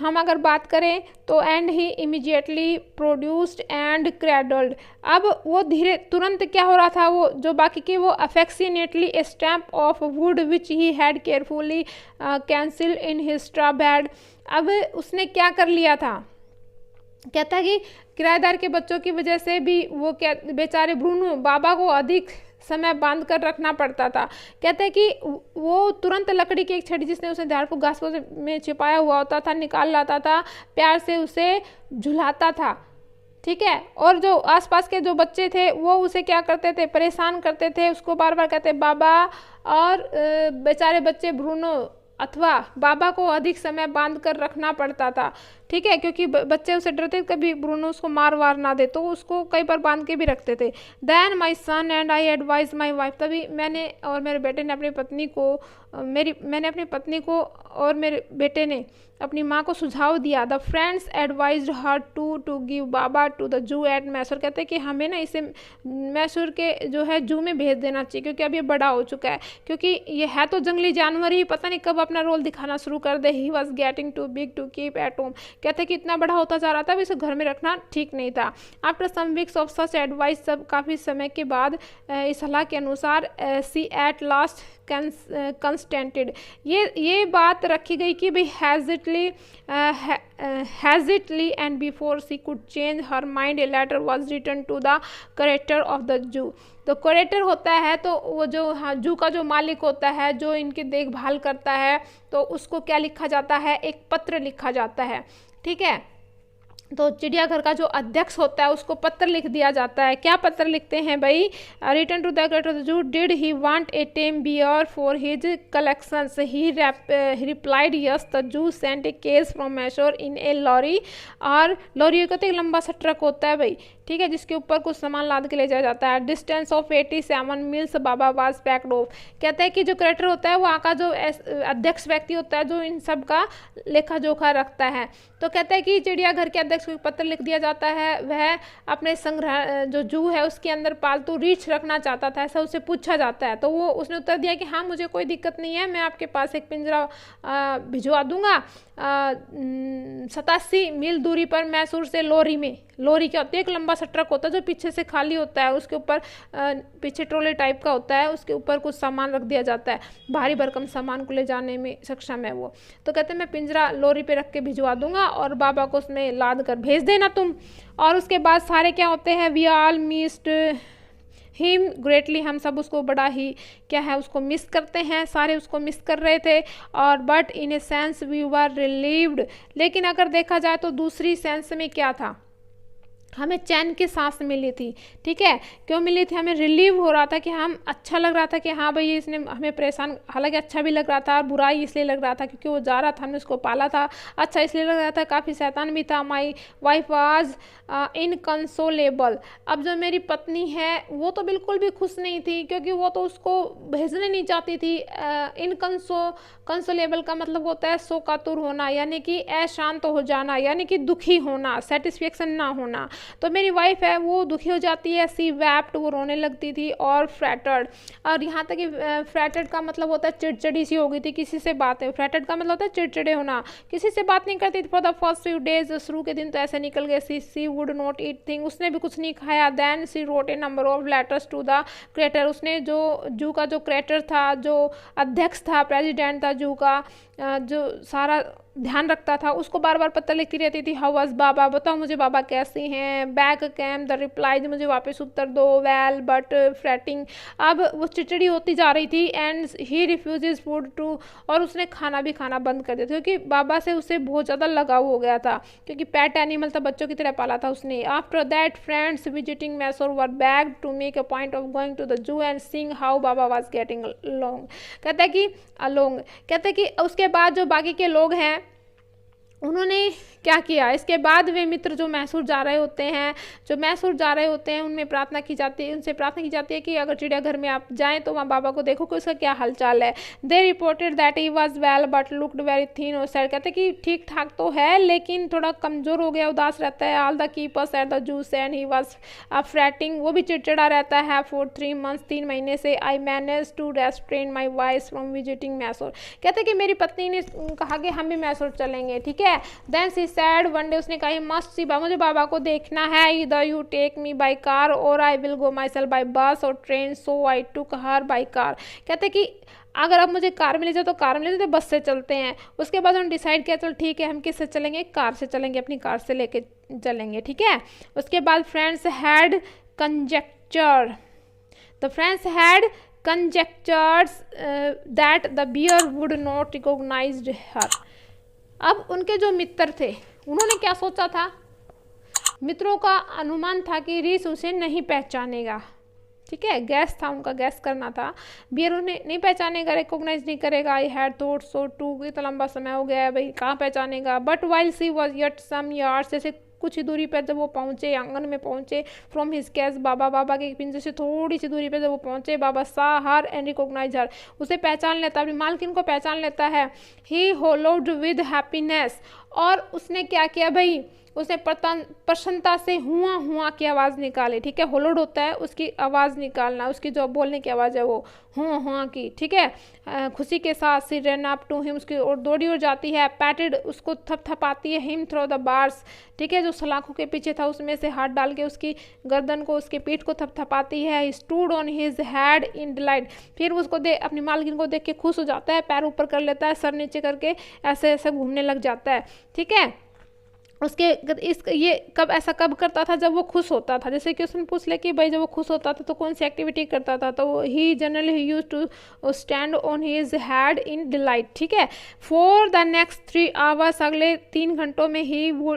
हम अगर बात करें तो and he immediately produced and cradled, अब वो धीरे तुरंत क्या हो रहा था, वो जो बाकी की वो affectionately A stamp of would which he had carefully cancel in his straw bed, अब उसने क्या कर लिया था, कहता है कि किराएदार के बच्चों की वजह से भी वो क्या बेचारे ब्रूनो बाबा को अधिक समय बांध कर रखना पड़ता था। कहते हैं कि वो तुरंत लकड़ी की एक छड़ी जिसने उसे ध्यानपूर्वक घास में छिपाया हुआ होता था निकाल लाता था, प्यार से उसे झुलाता था, ठीक है। और जो आसपास के जो बच्चे थे वो उसे क्या करते थे, परेशान करते थे, उसको बार बार कहते बाबा, और बेचारे बच्चे ब्रूनो अथवा बाबा को अधिक समय बांध कर रखना पड़ता था, ठीक है, क्योंकि बच्चे उसे डरते कभी ब्रूनो उसको मार वार ना दे, तो उसको कई बार बांध के भी रखते थे। Then my son and I advise my wife, तभी मैंने और मेरे बेटे ने अपनी पत्नी को मैंने अपनी पत्नी को और मेरे बेटे ने अपनी माँ को सुझाव दिया। The friends advised her to give Baba to the zoo at Mysore, कहते हैं कि हमें ना इसे मैसूर के जो है जू में भेज देना चाहिए, क्योंकि अब ये बड़ा हो चुका है, क्योंकि ये है तो जंगली जानवर ही, पता नहीं कब अपना रोल दिखाना शुरू कर दे। He was getting too big to keep at home, कहते हैं कि इतना बड़ा होता जा रहा था, इसे घर में रखना ठीक नहीं था। After some weeks of such advice, सब काफ़ी समय के बाद इस सलाह के अनुसार सी एट लास्ट कंस्टेंटेड, ये बात रखी गई कि भाई hesitantly, and before she could change her mind, a letter was written to the curator of the zoo. तो curator होता है तो वो जो, हाँ, जू का जो मालिक होता है, जो इनकी देखभाल करता है, तो उसको क्या लिखा जाता है, एक पत्र लिखा जाता है, ठीक है। तो चिड़ियाघर का जो अध्यक्ष होता है उसको पत्र लिख दिया जाता है। क्या पत्र लिखते हैं भाई, return to the curator of the zoo, did he want a tame bear for his collections, he replied yes, the zoo sent a case from Mysore in a lorry. और लॉरी का तो एक लंबा सा ट्रक होता है भाई, ठीक है, जिसके ऊपर कुछ सामान लाद के ले जाया जाता है। Distance of 87 meals, Baba was packed of. कहते हैं कि जो क्रेटर होता है वहाँ का जो अध्यक्ष व्यक्ति होता है जो इन सब का लेखा जोखा रखता है, तो कहते हैं कि चिड़ियाघर के अध्यक्ष को पत्र लिख दिया जाता है, वह अपने संग्रह जो जू है उसके अंदर पालतू रीछ रखना चाहता था, ऐसा उससे पूछा जाता है। तो वो उसने उत्तर दिया कि हाँ मुझे कोई दिक्कत नहीं है, मैं आपके पास एक पिंजरा भिजवा दूंगा 87 मील दूरी पर मैसूर से लोरी में। लोरी क्या होती है, एक लंबा सा ट्रक होता है जो पीछे से खाली होता है, उसके ऊपर पीछे ट्रोले टाइप का होता है, उसके ऊपर कुछ सामान रख दिया जाता है, भारी भरकम सामान को ले जाने में सक्षम है वो। तो कहते हैं मैं पिंजरा लोरी पे रख के भिजवा दूंगा और बाबा को उसमें लाद कर भेज देना तुम। और उसके बाद सारे क्या होते हैं, we all missed him greatly, हम सब उसको बड़ा ही क्या है उसको मिस करते हैं, सारे उसको मिस कर रहे थे। और but in a sense we were relieved, लेकिन अगर देखा जाए तो दूसरी सेंस में क्या था, हमें चैन की सांस मिली थी, ठीक है। क्यों मिली थी, हमें रिलीव हो रहा था कि हम, अच्छा लग रहा था कि हाँ भाई इसने हमें परेशान, हालांकि अच्छा भी लग रहा था और बुरा ही इसलिए लग रहा था क्योंकि वो जा रहा था, हमने उसको पाला था, अच्छा इसलिए लग रहा था, काफ़ी शैतान भी था। माई वाइफ वाज इनकंसोलेबल, अब जो मेरी पत्नी है वो तो बिल्कुल भी खुश नहीं थी क्योंकि वो तो उसको भेजने नहीं चाहती थी। कंसोलेबल का मतलब होता है शोकातुर होना, यानी कि अशांत हो जाना, यानी कि दुखी होना, सेटिस्फेक्शन ना होना। तो मेरी वाइफ है वो दुखी हो जाती है, सी वैप्ड, वो रोने लगती थी, और फ्रैटर्ड, और यहाँ तक कि फ्रैटर्ड का मतलब होता है चिड़चिड़ी सी हो गई थी, किसी से बातें, फ्रैटर्ड का मतलब होता है चिड़चिड़े होना, किसी से बात नहीं करती थी। For the first few days, शुरू के दिन तो ऐसे निकल गए, she would not eat thing, उसने भी कुछ नहीं खाया। Then she wrote a number of letters to the curator, उसने जो जू का जो क्रेटर था, जो अध्यक्ष था, प्रेसिडेंट था जू का, जो सारा ध्यान रखता था, उसको बार बार पत्र लिखती रहती थी। हाउ वाज बाबा, बताओ मुझे बाबा कैसे हैं। बैक कैम द रिप्लाई, मुझे वापस उत्तर दो। वेल बट फ्रेटिंग, अब वो चिड़चिड़ी होती जा रही थी। And he refuses food too, और उसने खाना भी खाना बंद कर दिया था क्योंकि बाबा से उसे बहुत ज़्यादा लगाव हो गया था, क्योंकि पेट एनिमल था, बच्चों की तरह पाला था उसने। After that friends visiting Mysore were back to make a point of going to the zoo and seeing how Baba was getting along. कहता है कि अलोंग, कहते हैं कि उसके बाद जो बाकी के लोग हैं उन्होंने क्या किया, इसके बाद वे मित्र जो मैसूर जा रहे होते हैं, उनमें प्रार्थना की जाती है, उनसे प्रार्थना की जाती है कि अगर चिड़ियाघर में आप जाएं तो वहाँ बाबा को देखो कि उसका क्या हालचाल है। दे reported that he was well but looked very thin और सैड, कहते कि ठीक ठाक तो है लेकिन थोड़ा कमज़ोर हो गया, उदास रहता है। All the keepers at the zoo said he was fretting, वो भी चिड़चिड़ा रहता है। फॉर 3 months, 3 महीने से I manage to restrain my voice from visiting Mysore, कहते कि मेरी पत्नी ने कहा कि हम भी मैसूर चलेंगे, ठीक है। देन सी सैड वन डे, उसने कहा मस्ट सी, मुझे बाबा को देखना है। इधर you take me by car or I will go myself by bus or train, so I took her by car. कहते कि अगर अब मुझे कार में ले जाओ तो कार में ले जाओ, तो बस से चलते हैं। उसके बाद उन्होंने डिसाइड किया चल ठीक है हम किससे चलेंगे, कार से चलेंगे, अपनी कार से लेके चलेंगे, ठीक है। उसके बाद friends had conjecture, the friends had conjectures that the bear would not recognize her। अब उनके जो मित्र थे उन्होंने क्या सोचा था, मित्रों का अनुमान था कि रीस उसे नहीं पहचानेगा, ठीक है, गैस था उनका, गैस करना था। बियर उन्हें नहीं पहचानेगा, रिकॉग्नाइज नहीं करेगा। I had thought so too, इतना लंबा समय हो गया है भाई, कहाँ पहचानेगा। But while she was yet some yards, जैसे कुछ ही दूरी पर जब वो पहुँचे, आंगन में पहुँचे, फ्रॉम हिज कैस, बाबा के पिंजरे से थोड़ी सी दूरी पर जब वो पहुँचे, बाबा सा हर एंड रिकॉग्नाइज हर, उसे पहचान लेता, अपनी मालकिन को पहचान लेता है। ही होलोड विद हैप्पीनेस, और उसने क्या किया भाई, उसने प्रसन्नता से हुआ हुआ की आवाज़ निकाली, ठीक है। होलोड होता है उसकी आवाज़ निकालना, उसकी जो बोलने की आवाज़ है वो हुआ हुआ की, ठीक है। खुशी के साथ सी रन अप टू हिम, उसकी और दौड़ी और जाती है। पैटेड, उसको थपथपाती है। हिम थ्रो द बार्स, ठीक है, जो सलाखों के पीछे था उसमें से हाथ डाल के उसकी गर्दन को, उसके पीठ को थपथपाती है। Stood on his head in delight, फिर उसको अपनी मालकिन को देख के खुश हो जाता है, पैर ऊपर कर लेता है, सर नीचे करके ऐसे ऐसे घूमने लग जाता है, ठीक है। उसके ये कब करता था, जब वो खुश होता था। जैसे क्वेश्चन पूछ ले कि भाई जब वो खुश होता था तो कौन सी एक्टिविटी करता था, तो he generally he used to stand on his head in delight. ठीक है, फॉर द नेक्स्ट 3 आवर्स, अगले 3 घंटों में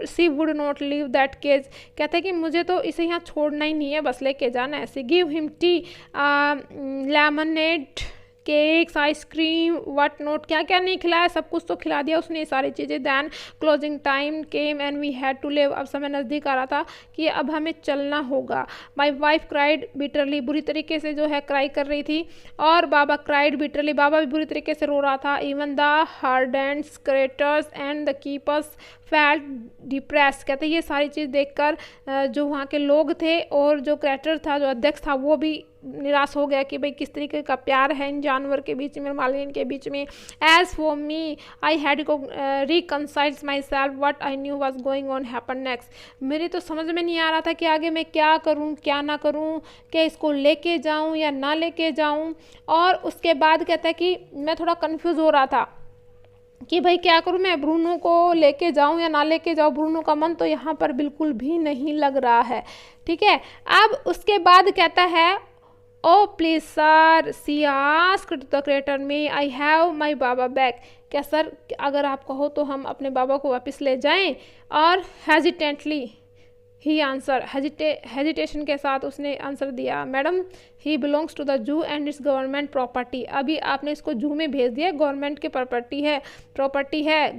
she would not leave that cage, कहते हैं कि मुझे तो इसे यहाँ छोड़ना ही नहीं है, बस लेके जाना है। ऐसे give him T, lemonade, cakes, ice cream, what note, क्या क्या नहीं खिलाया, सब कुछ तो खिला दिया उसने, ये सारी चीज़ें। Then closing time came and we had to leave, अब समय नज़दीक आ रहा था कि अब हमें चलना होगा। माई वाइफ क्राइड बिटरली, बुरी तरीके से जो है क्राई कर रही थी, और बाबा क्राइड बिटरली, बाबा भी बुरी तरीके से रो रहा था। Even the hardened, curators and the keepers felt depressed, कहते ये सारी चीज़ देखकर जो वहाँ के लोग थे और जो क्रेटर था, जो अध्यक्ष था, वो भी निराश हो गया कि भाई किस तरीके का प्यार है इन जानवर के बीच में, मालिन के बीच में। As for me I had reconciled myself what I knew was going on happen next, मेरी तो समझ में नहीं आ रहा था कि आगे मैं क्या करूं क्या ना करूं, क्या इसको लेके जाऊं या ना लेके जाऊं। और उसके बाद कहता है कि मैं थोड़ा कंफ्यूज हो रहा था कि भाई क्या करूं, मैं ब्रूनो को लेके जाऊं या ना लेके जाऊं। ब्रूनो का मन तो यहाँ पर बिल्कुल भी नहीं लग रहा है। ठीक है, अब उसके बाद कहता है, oh please sir, she asked the curator, may I have my Baba back, क्या सर अगर आप कहो तो हम अपने बाबा को वापस ले जाएं। और हेजिटेंटली ही आंसर, हेजिटेशन के साथ उसने आंसर दिया, madam he belongs to the zoo and it's government property, अभी आपने इसको जू में भेज दिया, गवर्नमेंट की प्रॉपर्टी है,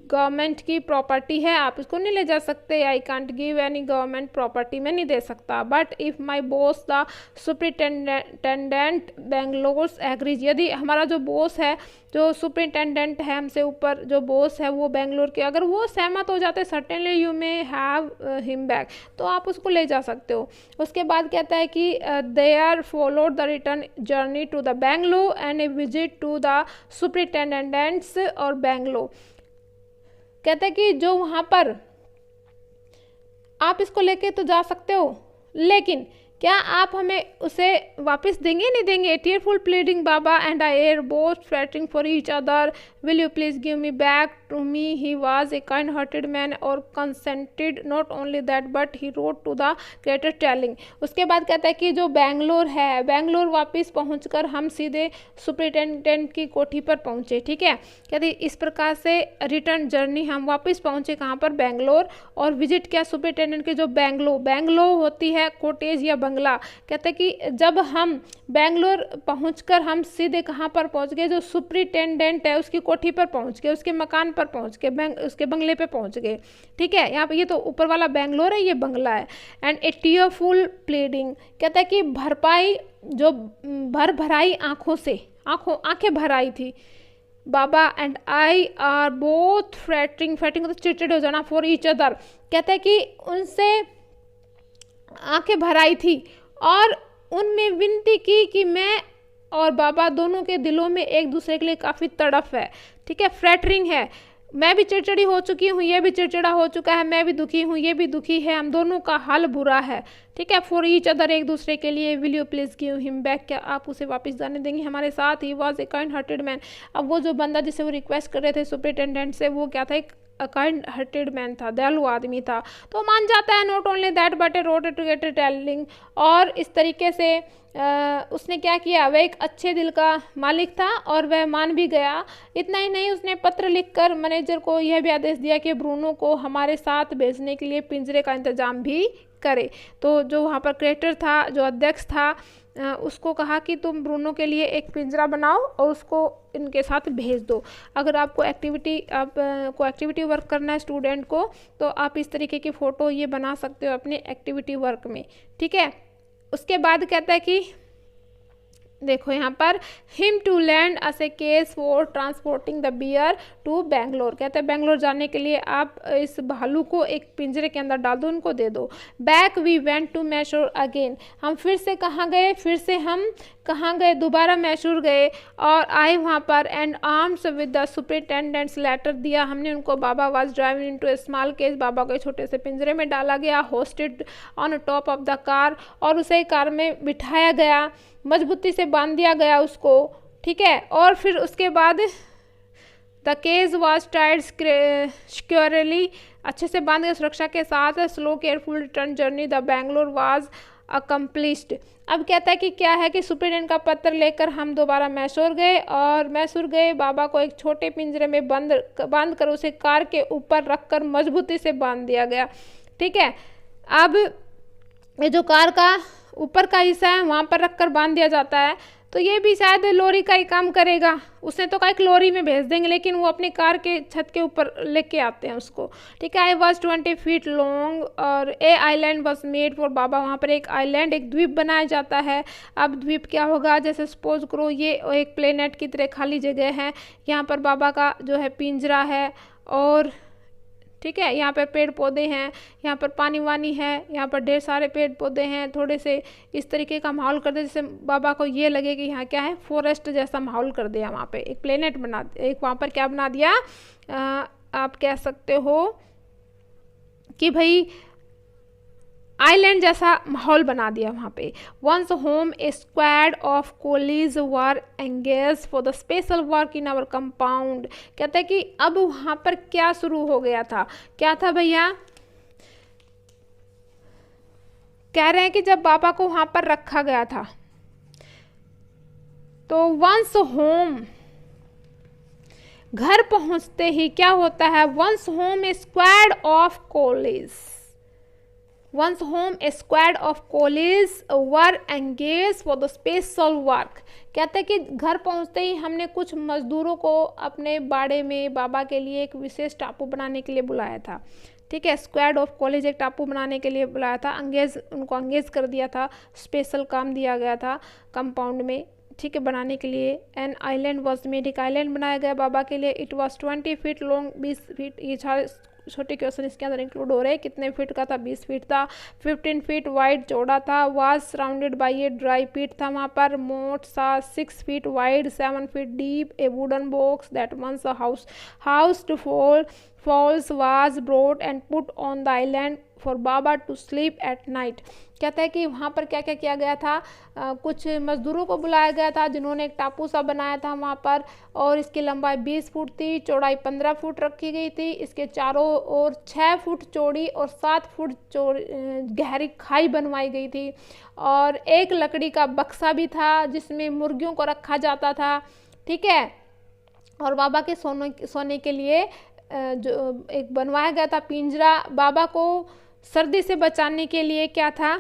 गवर्नमेंट की प्रॉपर्टी है, आप इसको नहीं ले जा सकते। I can't give any government property, मैं नहीं दे सकता। But if my boss the superintendent Bangalore agrees, यदि हमारा जो बॉस है, जो सुपरिटेंडेंट है, हमसे ऊपर जो बॉस है वो बेंगलोर के, अगर वो सहमत हो जाते, certainly you may have him back, तो आप उसको ले जा सकते हो। उसके बाद कहता है कि there followed the return journey to the Bangalore and a visit to the superintendent's और बेंगलोर, कहते हैं कि जो वहाँ पर आप इसको लेके तो जा सकते हो, लेकिन क्या आप हमें उसे वापस देंगे नहीं देंगे। Tearful pleading Baba and I are both flattering for each other, will you please give me back to me, he was a kind hearted man और consented, not only that but he rode to the curator telling. उसके बाद कहता है कि जो बेंगलोर है, बेंगलोर वापस पहुंचकर हम सीधे सुपरिटेंडेंट की कोठी पर पहुंचे। ठीक है, कहते इस प्रकार से रिटर्न जर्नी हम वापस पहुंचे कहाँ पर, बेंगलोर, और विजिट किया सुपरिटेंडेंट की जो बेंगलो होती है कोटेज या बंगला। कहते हैं कि जब हम बेंगलोर पहुंचकर हम सीधे कहाँ पर पहुंच गए, जो सुपरिटेंडेंट है उसकी कोठी पर पहुंच गए, उसके मकान पर पहुंच गए, उसके बंगले पे पहुंच गए। ठीक है, यहाँ पे ये तो ऊपर वाला बेंगलोर है, ये बंगला है। एंड ए टीयरफुल प्लीडिंग, कहता है कि भरपाई, जो भराई आंखों से, आंखें भर आई थी। Baba and I are both fretting तो चिड़चिड़ हो जाना, फॉर ईच अदर, कहता है कि उनसे आंखें भर आई थी और उनमें विनती की कि मैं और बाबा दोनों के दिलों में एक दूसरे के लिए काफ़ी तड़फ है। ठीक है, फ्रेटरिंग है, मैं भी चिड़चिड़ी हो चुकी हूँ, ये भी चिड़चिड़ा हो चुका है, मैं भी दुखी हूँ, ये भी दुखी है, हम दोनों का हाल बुरा है। ठीक है, फॉर ईच अदर, एक दूसरे के लिए। Will you please give him back, क्या आप उसे वापस जाने देंगे हमारे साथ। ही was a kind hearted man, अब वो जो बंदा जिसे वो रिक्वेस्ट कर रहे थे सुपरिटेंडेंट से, वो क्या था, एक काइंड हार्टेड मैन था, दयालु आदमी था, तो मान जाता है। Not only that but a road to get telling, और इस तरीके से उसने क्या किया, वह एक अच्छे दिल का मालिक था और वह मान भी गया। इतना ही नहीं, उसने पत्र लिखकर मैनेजर को यह भी आदेश दिया कि ब्रूनो को हमारे साथ भेजने के लिए पिंजरे का इंतजाम भी करे। तो जो वहाँ पर क्रेटर था, जो अध्यक्ष था, उसको कहा कि तुम ब्रूनो के लिए एक पिंजरा बनाओ और उसको इनके साथ भेज दो। अगर आपको एक्टिविटी वर्क करना है स्टूडेंट को, तो आप इस तरीके की फ़ोटो ये बना सकते हो अपने एक्टिविटी वर्क में। ठीक है, उसके बाद कहता है कि देखो यहाँ पर, him to lend us a cage for transporting the bear to Bangalore, कहते हैं बेंगलोर जाने के लिए आप इस भालू को एक पिंजरे के अंदर डाल दो, उनको दे दो। Back we went to Mysore again, हम फिर से कहाँ गए, दोबारा मैसूर गए और आए वहाँ पर। And arms with the superintendent's letter दिया हमने उनको। Baba was driving into a small case, Baba को छोटे से पिंजरे में डाला गया। Hoisted on top of the car, और उसे कार में बिठाया गया, मजबूती से बांध दिया गया उसको। ठीक है, और फिर उसके बाद the cage was tied securely, अच्छे से बांध के सुरक्षा के साथ। Slow careful return journey the Bangalore was accomplished. अब कहता है कि क्या है कि सुपरिटेंडेंट का पत्र लेकर हम दोबारा मैसूर गए और मैसूर गए बाबा को एक छोटे पिंजरे में बांध कर उसे कार के ऊपर रखकर मजबूती से बांध दिया गया। ठीक है, अब ये जो कार का ऊपर का हिस्सा है वहाँ पर रखकर बांध दिया जाता है, तो ये भी शायद लोरी का ही काम करेगा। उसने तो कहा एक लोरी में भेज देंगे, लेकिन वो अपनी कार के छत के ऊपर लेके आते हैं उसको। ठीक है, आई वॉज 20 फीट लॉन्ग और ए आइलैंड वॉज मेड फॉर बाबा। वहाँ पर एक आइलैंड, एक द्वीप बनाया जाता है। अब द्वीप क्या होगा, जैसे सपोज करो ये एक प्लेनेट की तरह खाली जगह है, यहाँ पर बाबा का जो है पिंजरा है और ठीक है, यहाँ पर पेड़ पौधे हैं, यहाँ पर पानी वानी है, यहाँ पर ढेर सारे पेड़ पौधे हैं। थोड़े से इस तरीके का माहौल कर दे जिससे बाबा को ये लगे कि यहाँ क्या है, फॉरेस्ट जैसा माहौल कर दिया। वहाँ पे एक प्लेनेट बना, एक वहाँ पर क्या बना दिया, आप कह सकते हो कि भाई आइलैंड जैसा माहौल बना दिया वहाँ पे। Once home a squad of coolies were engage for the special work in our compound. कहते हैं कि अब वहाँ पर क्या शुरू हो गया था, क्या था भैया, कह रहे हैं कि जब बाबा को वहाँ पर रखा गया था तो वंस होम, घर पहुँचते ही क्या होता है, once home a squad of coolies, Once home, a squad of coolies were engaged for the special work। कहते हैं कि घर पहुंचते ही हमने कुछ मजदूरों को अपने बाड़े में बाबा के लिए एक विशेष टापू बनाने के लिए बुलाया था। ठीक है, स्क्वाड ऑफ कॉलेज एक टापू बनाने के लिए बुलाया था, उनको एंगेज कर दिया था, स्पेशल काम दिया गया था कंपाउंड में, ठीक है, बनाने के लिए। एन आइलैंड वॉज मेड, एक आइलैंड बनाया गया बाबा के लिए। It was 20 feet long, 20 feet, ये छोटे क्वेश्चन इसके अंदर इंक्लूड हो रहे हैं। कितने फीट का था, 20 फीट था। 15 फीट वाइड, चौड़ा था। Was surrounded by a dry pit था वहाँ पर। मोट सा 6 feet wide, 7 feet deep. A wooden box that once a house two fowls was brought and put on the island for Baba to sleep at night. कहता है कि वहाँ पर क्या क्या किया गया था, कुछ मज़दूरों को बुलाया गया था जिन्होंने एक टापू सा बनाया था वहाँ पर, और इसकी लंबाई 20 फुट थी, चौड़ाई 15 फुट रखी गई थी। इसके चारों ओर 6 फुट चौड़ी और 7 फुट गहरी खाई बनवाई गई थी, और एक लकड़ी का बक्सा भी था जिसमें मुर्गियों को रखा जाता था। ठीक है, और बाबा के सोने के लिए जो एक बनवाया गया था पिंजरा। बाबा को सर्दी से बचाने के लिए क्या था,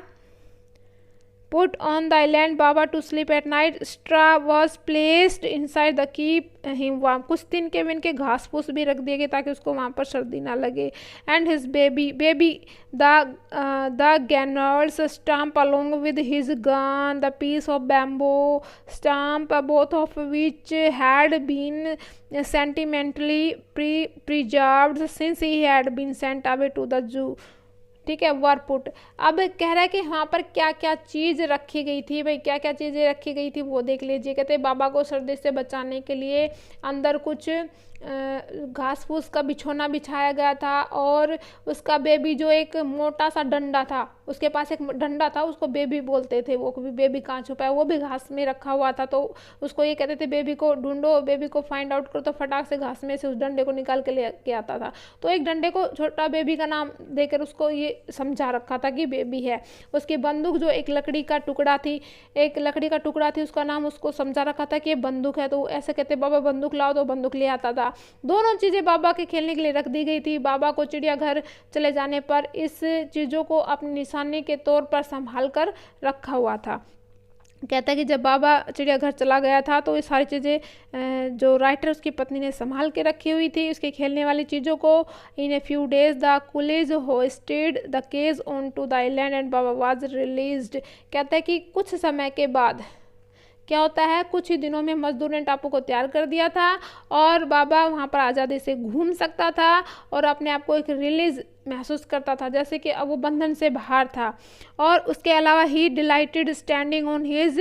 put on the island Baba to sleep at night. Straw was placed inside the keep him warm. कुछ दिन के इनके घास फूस भी रख दिए गए ताकि उसको वहाँ पर सर्दी ना लगे। And his baby the gainers stump along with his gun the piece of bamboo stump both of which had been sentimentally preserved since he had been sent away to the zoo. ठीक है, वर put. अब कह रहा है कि वहाँ पर क्या क्या चीज़ रखी गई थी, भाई क्या क्या चीज़ें रखी गई थी वो देख लीजिए। कहते हैं बाबा को सर्दी से बचाने के लिए अंदर कुछ घास फूस का बिछोना बिछाया गया था, और उसका बेबी जो एक मोटा सा डंडा था, उसके पास एक डंडा था, उसको बेबी बोलते थे। वो कभी बेबी कहाँ छुपा है, वो भी घास में रखा हुआ था, तो उसको ये कहते थे बेबी को ढूंढो, बेबी को फाइंड आउट करो, तो फटाक से घास में से उस डंडे को निकाल के ले आता था। तो एक डंडे को छोटा बेबी का नाम देकर उसको ये समझा रखा था कि बेबी है। उसकी बंदूक जो एक लकड़ी का टुकड़ा थी, उसका नाम उसको समझा रखा था कि ये बंदूक है, तो ऐसे कहते बाबा बंदूक लाओ, तो बंदूक ले आता था। दोनों चीज़ें बाबा के खेलने के लिए रख दी गई थी। बाबा को चिड़ियाघर चले जाने पर इस चीज़ों को अपनी निशानी के तौर पर संभाल कर रखा हुआ था। कहता है कि जब बाबा चिड़ियाघर चला गया था तो ये सारी चीज़ें जो राइटर उसकी पत्नी ने संभाल के रखी हुई थी, उसके खेलने वाली चीज़ों को। In a few days the coolies hoisted the cage on to the island and Baba was released. कहता है कि कुछ समय के बाद क्या होता है, कुछ ही दिनों में मजदूर ने टापू को तैयार कर दिया था और बाबा वहाँ पर आज़ादी से घूम सकता था और अपने आप को एक रिलीज महसूस करता था, जैसे कि अब वो बंधन से बाहर था। और उसके अलावा he delighted standing on his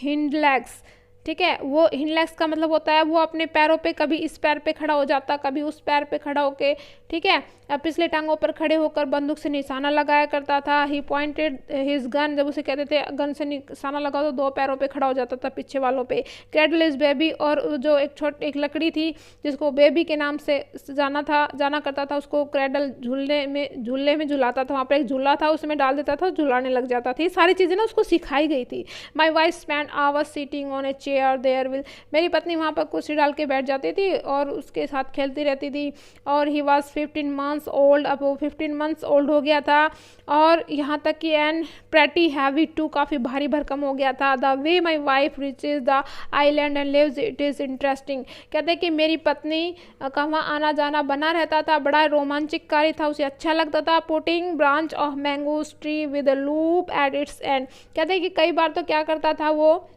hind legs. ठीक है। वो हिंड लेग्स का मतलब होता है वो अपने पैरों पे कभी इस पैर पे खड़ा हो जाता, कभी उस पैर पे खड़ा होके, ठीक है, पिछले टांगों पर खड़े होकर बंदूक से निशाना लगाया करता था। ही पॉइंटेड हिज गन, जब उसे कहते थे गन से निशाना लगा तो दो पैरों पे खड़ा हो जाता था पीछे वालों पे। क्रैडल इज बेबी, और जो एक लकड़ी थी जिसको बेबी के नाम से जाना करता था, उसको क्रैडल झूले में झुलाता था। वहाँ पर एक झूला था, उसमें डाल देता था, झुलाने लग जाता था। ये सारी चीज़ें ना उसको सिखाई गई थी। My wife spend hours sitting on a chair there will, मेरी पत्नी वहाँ पर कुर्सी डाल के बैठ जाती थी और उसके साथ खेलती रहती थी। और ही वॉज 15 months ओल्ड, अब वो 15 months ओल्ड हो गया था। और यहाँ तक कि एंड प्रेटी हैवी टू, काफ़ी भारी भरकम हो गया था। The way my wife reaches the island and leaves it is interesting, कहते हैं कि मेरी पत्नी का वहाँ आना जाना बना रहता था, बड़ा रोमांचकारी था, उसे अच्छा लगता था। Putting branch of mangoes tree with a loop at its and, कहते हैं कि कई बार तो क्या करता था वो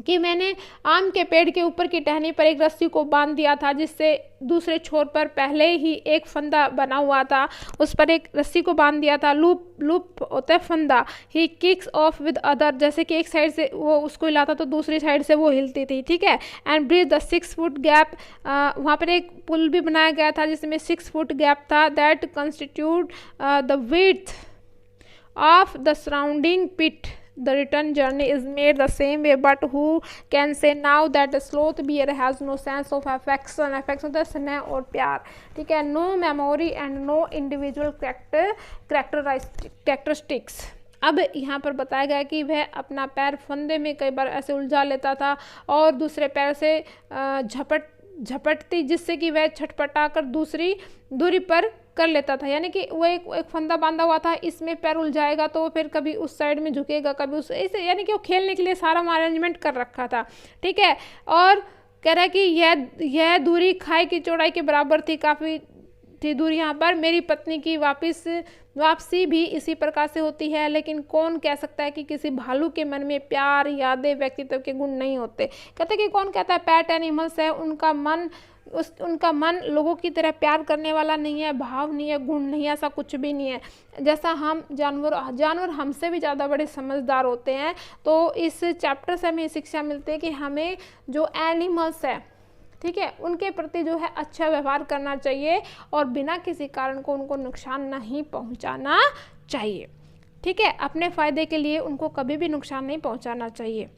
कि मैंने आम के पेड़ के ऊपर की टहनी पर एक रस्सी को बांध दिया था, जिससे दूसरे छोर पर पहले ही एक फंदा बना हुआ था, उस पर एक रस्सी को बांध दिया था। लूप होता है फंदा। ही किक्स ऑफ विद अदर, जैसे कि एक साइड से वो उसको हिलाता तो दूसरी साइड से वो हिलती थी, ठीक है। And bridge the 6 foot gap, वहाँ पर एक पुल भी बनाया गया था जिसमें 6 foot गैप था। That constitute the width of the surrounding pit. The return journey is made the same way, but who can say now that the sloth bear has no sense of affection, affection होता है स्नेह और प्यार, ठीक है। no memory and no individual characteristics। अब यहाँ पर बताया गया कि वह अपना पैर फंदे में कई बार ऐसे उलझा लेता था और दूसरे पैर से झपटती, जिससे कि वह छटपटाकर दूसरी दूरी पर कर लेता था। यानी कि वो एक फंदा बांधा हुआ था, इसमें पैर उलझाएगा तो वो फिर कभी उस साइड में झुकेगा, कभी उस ऐसे, यानी कि वो खेलने के लिए सारा अरेंजमेंट कर रखा था, ठीक है। और कह रहा है कि यह दूरी खाई की चौड़ाई के बराबर थी, काफ़ी थी दूरी यहाँ पर। मेरी पत्नी की वापसी भी इसी प्रकार से होती है, लेकिन कौन कह सकता है कि किसी भालू के मन में प्यार, यादें, व्यक्तित्व के गुण नहीं होते। कहते कि कौन कहता है पेट एनिमल्स है, उनका मन लोगों की तरह प्यार करने वाला नहीं है, भाव नहीं है, गुण नहीं है, ऐसा कुछ भी नहीं है। जैसा हम जानवर हमसे भी ज़्यादा बड़े समझदार होते हैं। तो इस चैप्टर से हमें शिक्षा मिलती है कि हमें जो एनिमल्स है, ठीक है, उनके प्रति जो है अच्छा व्यवहार करना चाहिए और बिना किसी कारण को उनको नुकसान नहीं पहुंचाना चाहिए, ठीक है। अपने फ़ायदे के लिए उनको कभी भी नुकसान नहीं पहुंचाना चाहिए।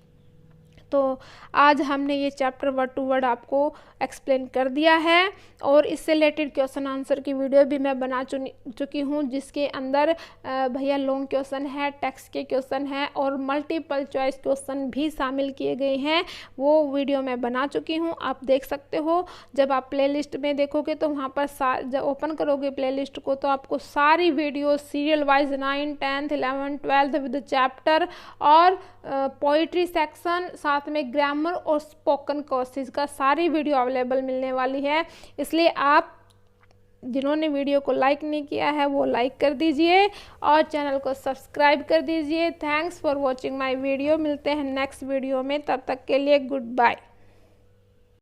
तो आज हमने ये चैप्टर वर्ड टू वर्ड आपको एक्सप्लेन कर दिया है और इससे रिलेटेड क्वेश्चन आंसर की वीडियो भी मैं बना चुकी हूँ, जिसके अंदर भैया लॉन्ग क्वेश्चन है, टेक्स्ट के क्वेश्चन है और मल्टीपल चॉइस क्वेश्चन भी शामिल किए गए हैं। वो वीडियो मैं बना चुकी हूँ, आप देख सकते हो। जब आप प्लेलिस्ट में देखोगे तो वहाँ पर जब ओपन करोगे प्लेलिस्ट को तो आपको सारी video serial wise 9, 10th, 11th, 12th with chapter और पोइट्री सेक्शन, साथ में ग्रामर और स्पोकन कोर्सेज का सारी वीडियो अवेलेबल मिलने वाली है। इसलिए आप जिन्होंने वीडियो को लाइक नहीं किया है वो लाइक कर दीजिए और चैनल को सब्सक्राइब कर दीजिए। Thanks for watching my video. मिलते हैं नेक्स्ट वीडियो में, तब तक के लिए गुड बाय।